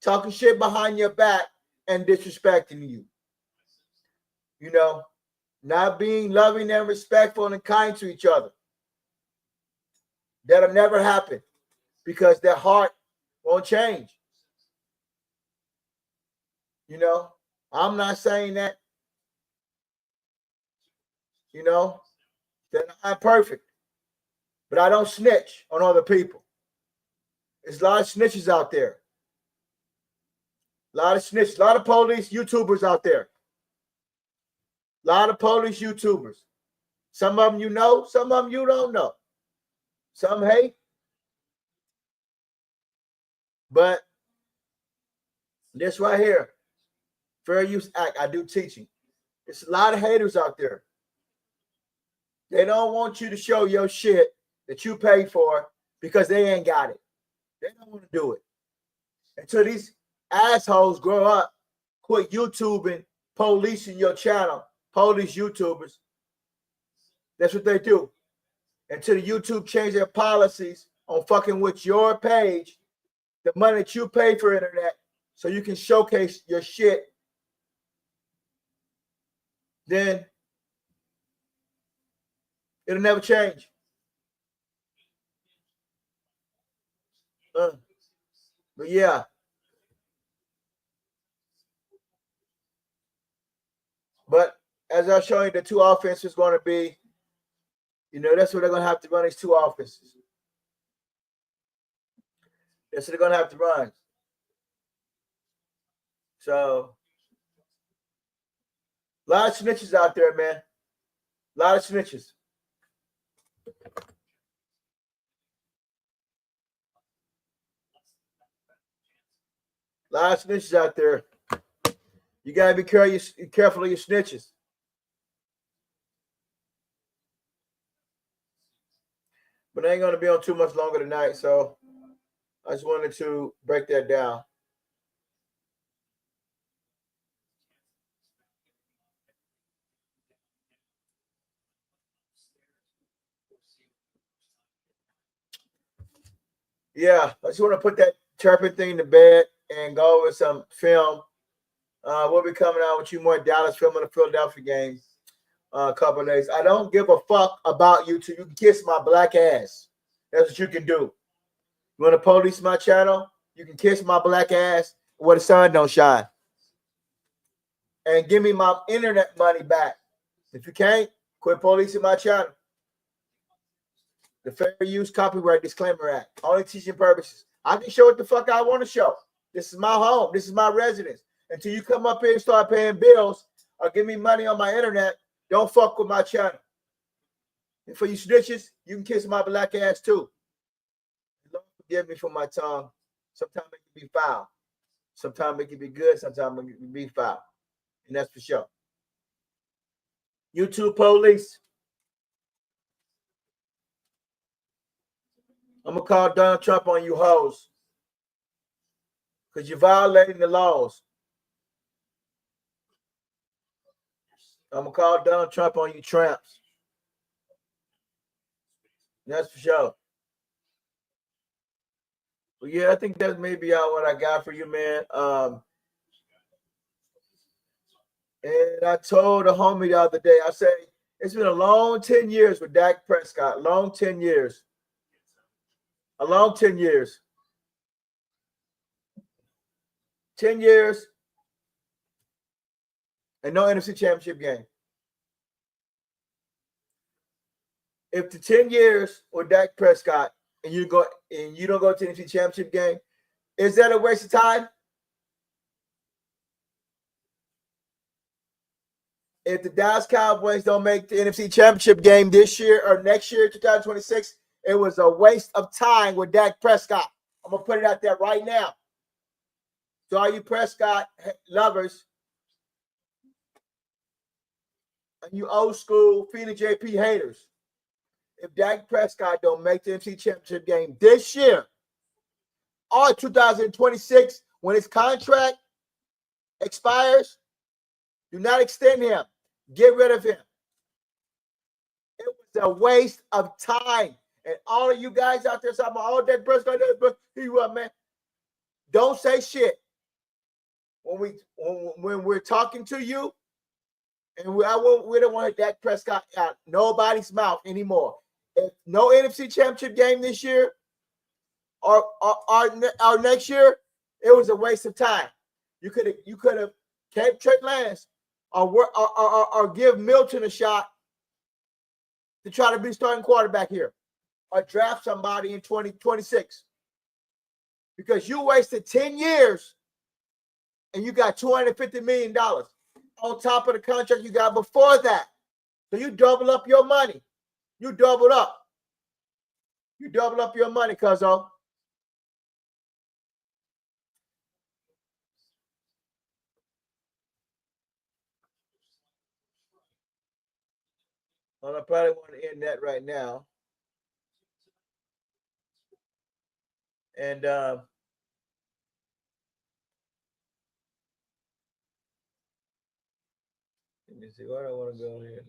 talking shit behind your back, and disrespecting you. You know, not being loving and respectful and kind to each other. That'll never happen because their heart won't change. You know, I'm not saying that, you know, that I'm perfect, but I don't snitch on other people. There's a lot of snitches out there. A lot of snitches, a lot of police YouTubers out there. A lot of police YouTubers. Some of them you know, some of them you don't know. Some hate. But this right here, Fair Use Act, I do teaching. There's a lot of haters out there. They don't want you to show your shit that you paid for because they ain't got it. They don't want to do it. Until these assholes grow up, quit YouTubing, policing your channel, police YouTubers. That's what they do. Until the YouTube change their policies on fucking with your page, the money that you pay for internet, so you can showcase your shit, then it'll never change. But yeah. But as I showed you, the two offenses going to be, you know, that's what they're going to have to run, these two offenses. That's what they're going to have to run. So, a lot of snitches out there, man. A lot of snitches. A lot of snitches out there. You got to be careful of your snitches. But I ain't going to be on too much longer tonight, so I just wanted to break that down. Yeah, I just want to put that Turpin thing to bed and go over some film. We'll be coming out with you more Dallas film in the Philadelphia game a couple of days. I don't give a fuck about you till you can kiss my black ass. That's what you can do. You want to police my channel? You can kiss my black ass where the sun don't shine. And give me my internet money back. If you can't, quit policing my channel. The Fair Use Copyright Disclaimer Act. Only teaching purposes. I can show what the fuck I want to show. This is my home. This is my residence. Until you come up here and start paying bills or give me money on my internet, Don't fuck with my channel. And for you snitches, you can kiss my black ass too. Lord forgive me for my tongue. Sometimes it can be foul. Sometimes it can be good. Sometimes it can be foul. And that's for sure. YouTube police. I'm going to call Donald Trump on you hoes. Because you're violating the laws. I'm going to call Donald Trump on you tramps. That's for sure. But yeah, I think that's maybe what I got for you, man. And I told a homie the other day, I say, it's been a long 10 years with Dak Prescott. Long 10 years. A long 10 years. 10 years. And no NFC Championship game. If the 10 years with Dak Prescott and you don't go to the NFC Championship game, is that a waste of time? If the Dallas Cowboys don't make the NFC Championship game this year or next year, 2026, it was a waste of time with Dak Prescott. I'm going to put it out there right now. So all you Prescott lovers and you old school Phoenix JP haters, if Dak Prescott don't make the NFC Championship game this year or 2026, when his contract expires, do not extend him. Get rid of him. It was a waste of time. And all of you guys out there talking about, oh, Dak Prescott, he what, man? Don't say shit. When we're talking to you, and we don't want Dak Prescott out nobody's mouth anymore. If no NFC Championship game this year or next year, it was a waste of time. You could have kept Trey Lance or give Milton a shot to try to be starting quarterback here, or draft somebody in 2026, because you wasted 10 years and you got $250 million on top of the contract you got before that. So you double up your money. You doubled up. You double up your money, cuzzo. Well, I probably want to end that right now. And let me see, where do I want to go here?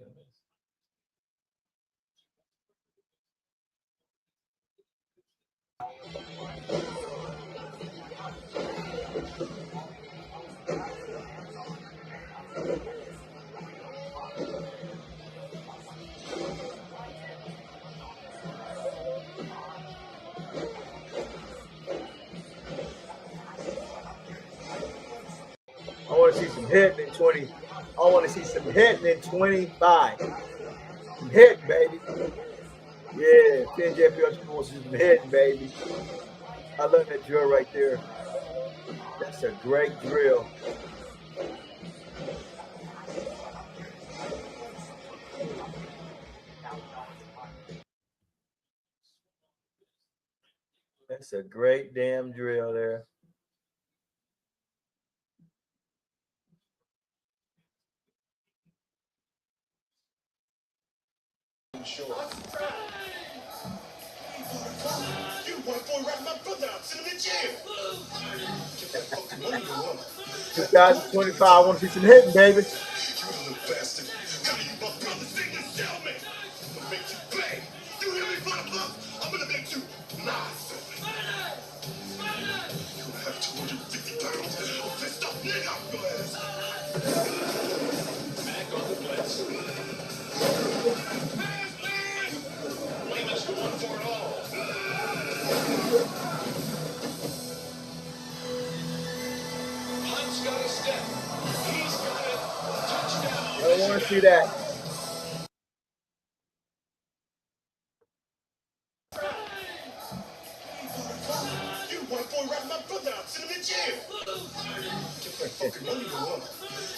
I want to see some hitting in 20. I want to see some hitting in 25. Some hitting, baby. Yeah, 10 JPL wants to see some hitting, baby. I love that drill right there. That's a great drill. That's a great damn drill there. Sure. You white boy rat my brother out, send him in jail. Get that fucking money, you want. 2025, I want to see some hitting, baby. You little bastard. How do you my brother sing this tell me? I'm gonna make you pay. You hear me, motherfucker? I'm gonna make you something. You gonna have 250 pounds of pissed off nigga off your ass. Back on the blitz. Weymouth's going for it all. Hunt's got a step. He's got it. Touchdown. I don't want to see that. You white boy rat my brother out, send him in jail. Get that fucking money, you want.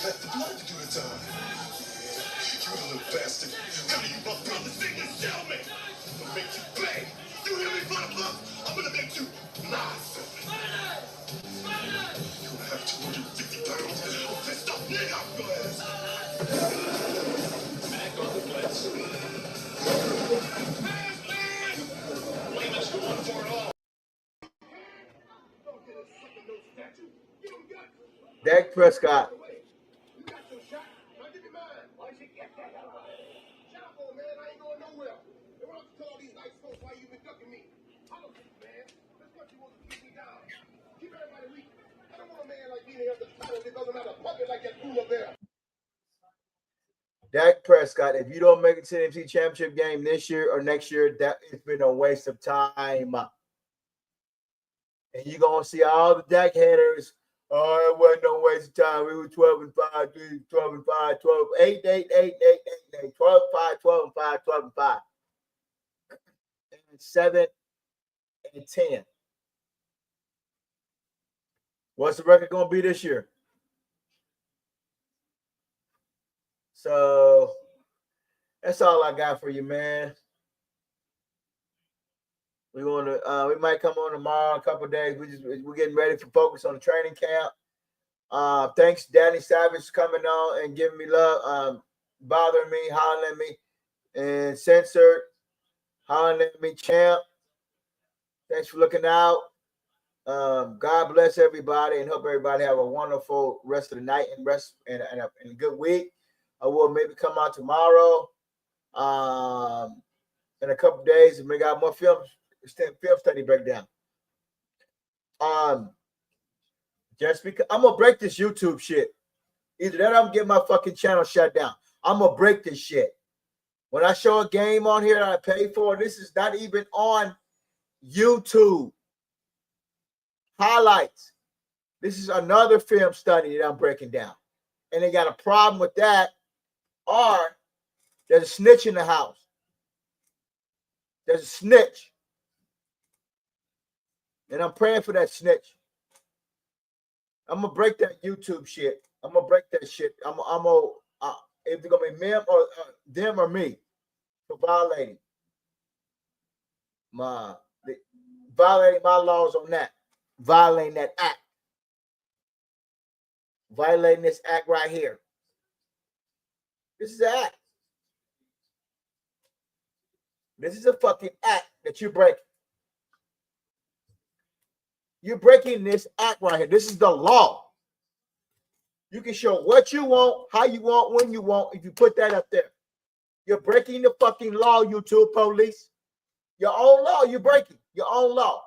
Let the blood to do the time. Yeah, you little bastard. None of you my brothers think you sell me. I'm gonna make you pay. You hear me, motherfucker? I'm gonna make you my son. You have 250 pounds of pissed off nigga up your ass. Back on the blitz. Lehman's going for it all. Dak Prescott. Dak Prescott, if you don't make it to the NFC Championship game this year or next year, that it's been a waste of time. And you're going to see all the Dak haters. Oh, it wasn't no waste of time. We were 12 and 5, 12 and 5, 12, 8, 8, 8, 8, 8, 8, 12, 5, 12 and 5, 12 and 5. And 7 and 10. What's the record going to be this year? So that's all I got for you, man. We might come on tomorrow, a couple of days. We're getting ready for focus on the training camp. Thanks, Danny Savage, coming on and giving me love, bothering me, hollering at me, and censored, hollering at me, champ. Thanks for looking out. God bless everybody and hope everybody have a wonderful rest of the night and rest and a good week. I will maybe come out tomorrow. In a couple of days, and we got more film study breakdown. Just because I'm gonna break this YouTube shit. Either that or I'm getting my fucking channel shut down. I'm gonna break this shit. When I show a game on here that I pay for, this is not even on YouTube. Highlights. This is another film study that I'm breaking down. And they got a problem with that, or there's a snitch in the house. There's a snitch. And I'm praying for that snitch. I'm going to break that YouTube shit. I'm going to break that shit. I'm going to, if it's going to be them or me for violating my laws on that. Violating that act. Violating this act right here. This is an act. This is a fucking act that you're breaking. You're breaking this act right here. This is the law. You can show what you want, how you want, when you want, if you put that up there. You're breaking the fucking law, YouTube police. Your own law, you're breaking. Your own law.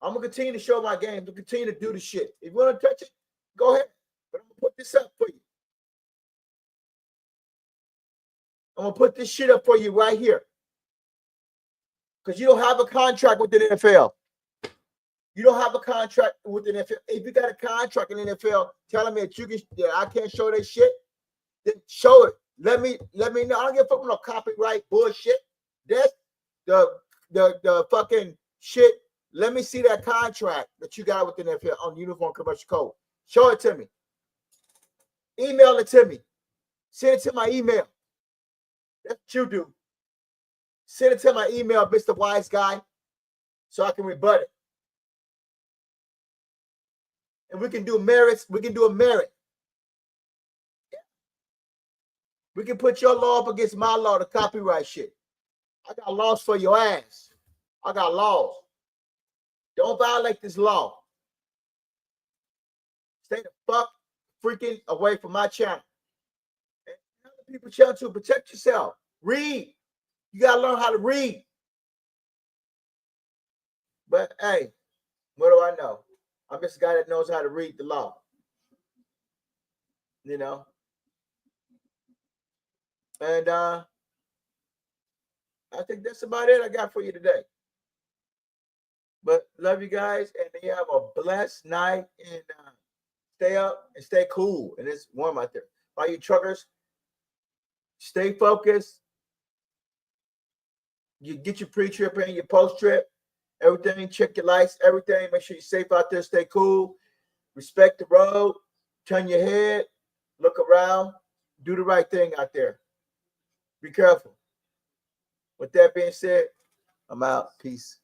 I'm going to continue to show my games. I'm going to continue to do the shit. If you want to touch it, go ahead. But I'm going to put this up for you. I'm going to put this shit up for you right here. Because you don't have a contract with the NFL. You don't have a contract with the NFL. If you got a contract in the NFL telling me that I can't show that shit, then show it. Let me know. I don't give a fuck with no copyright bullshit. That's the fucking shit. Let me see that contract that you got with the NFL on Uniform Commercial Code. Show it to me. Email it to me. Send it to my email. That's what you do. Send it to my email, Mr. Wise Guy, so I can rebut it. And we can do merits. We can do a merit. We can put your law up against my law, the copyright shit. I got laws for your ass. I got laws. Don't violate this law. Stay the fuck freaking away from my channel. And other people's channel to protect yourself. Read. You got to learn how to read. But hey, what do I know? I'm just a guy that knows how to read the law. You know? And I think that's about it I got for you today. But love you guys, and you have a blessed night, and stay up and stay cool. And it's warm out there. All you truckers, stay focused. You get your pre-trip and your post-trip, everything. Check your lights, everything. Make sure you're safe out there. Stay cool. Respect the road. Turn your head. Look around. Do the right thing out there. Be careful. With that being said, I'm out. Peace.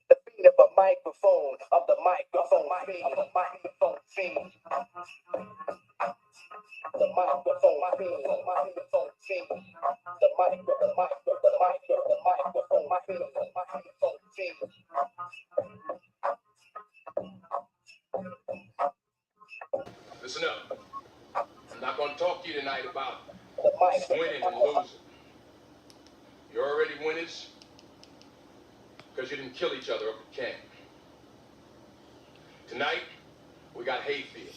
The beat of a microphone, of the microphone fiend, the microphone fiend. The microphone fiend, the microphone fiend. The microphone fiend, the microphone fiend. Listen up. I'm not going to talk to you tonight about winning and losing. You're already winners because you didn't kill each other up at camp. Tonight, we got Hayfield.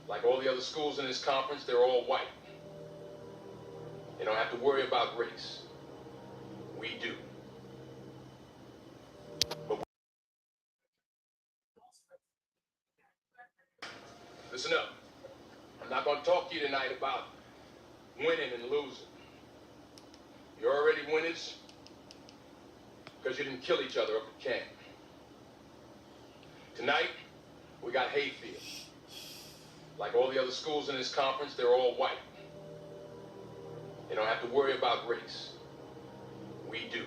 Like all the other schools in this conference, they're all white. They don't have to worry about race. We do. But listen up. I'm not going to talk to you tonight about winning and losing. You're already winners because you didn't kill each other up at camp. Tonight, we got Hayfield. Like all the other schools in this conference, they're all white. They don't have to worry about race. We do.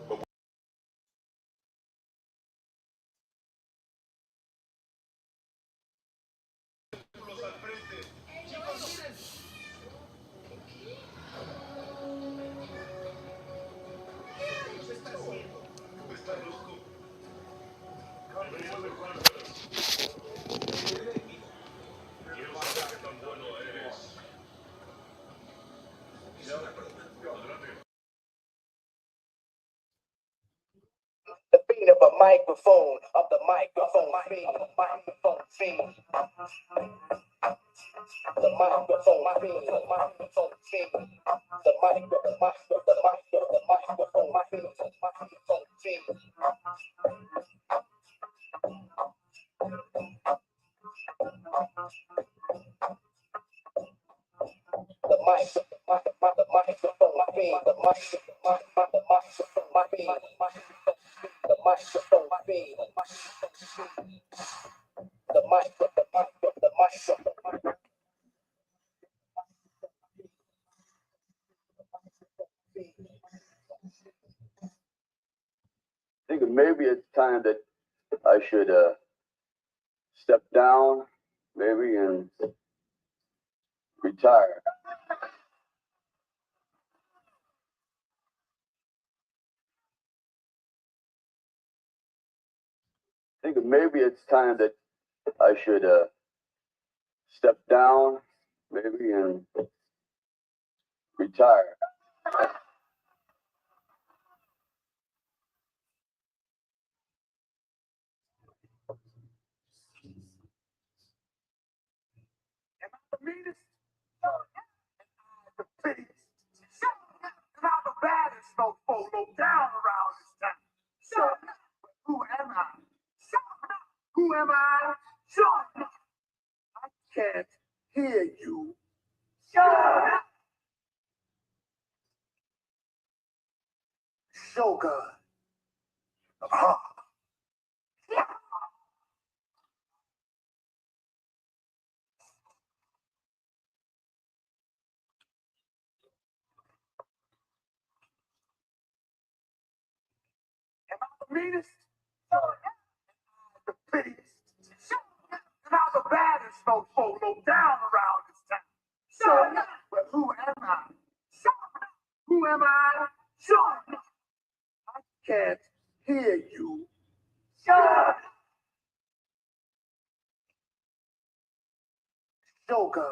But the beat of a microphone, of the microphone fiend, the microphone fiend. The microphone fiend, the microphone fiend. The microphone fiend, the microphone fiend. The microphone fiend, the microphone fiend. The microphone fiend, the microphone. I think maybe it's time that I should step down, maybe, and retire. I think maybe it's time that I should step down, maybe, and retire. The meanest, the prettiest, and I'm the baddest mofo down around this town. Shut up. Who am I? Shut up. Who am I? Shut up. I can't hear you. Shut up. Shogun. Am I the meanest? The prettiest. And I'm the baddest mofo down around this town. Shut up. But who am I? Shut up. Who am I? Shut up. I can't hear you. Shut up. Shogun.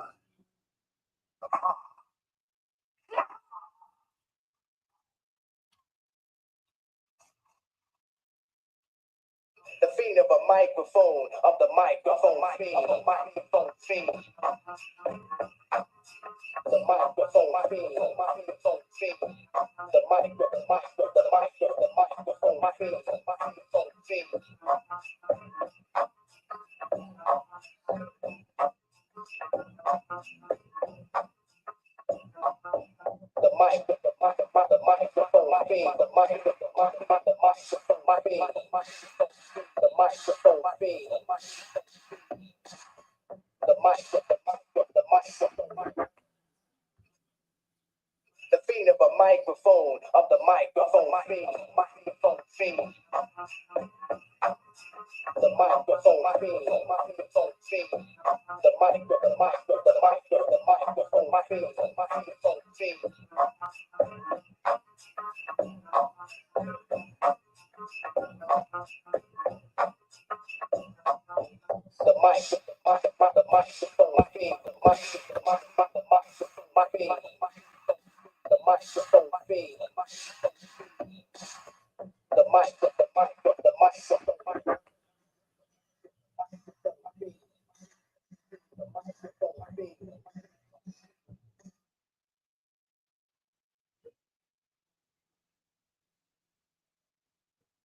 The fiend of a microphone, of the microphone fiend, the microphone fiend. The microphone fiend, the microphone fiend. The microphone fiend, the microphone fiend. The fiend of a microphone, of the microphone fiend, microphone fiend. The microphone fiend, microphone fiend. The microphone fiend, microphone fiend. The microphone fiend, the microphone fiend. The microphone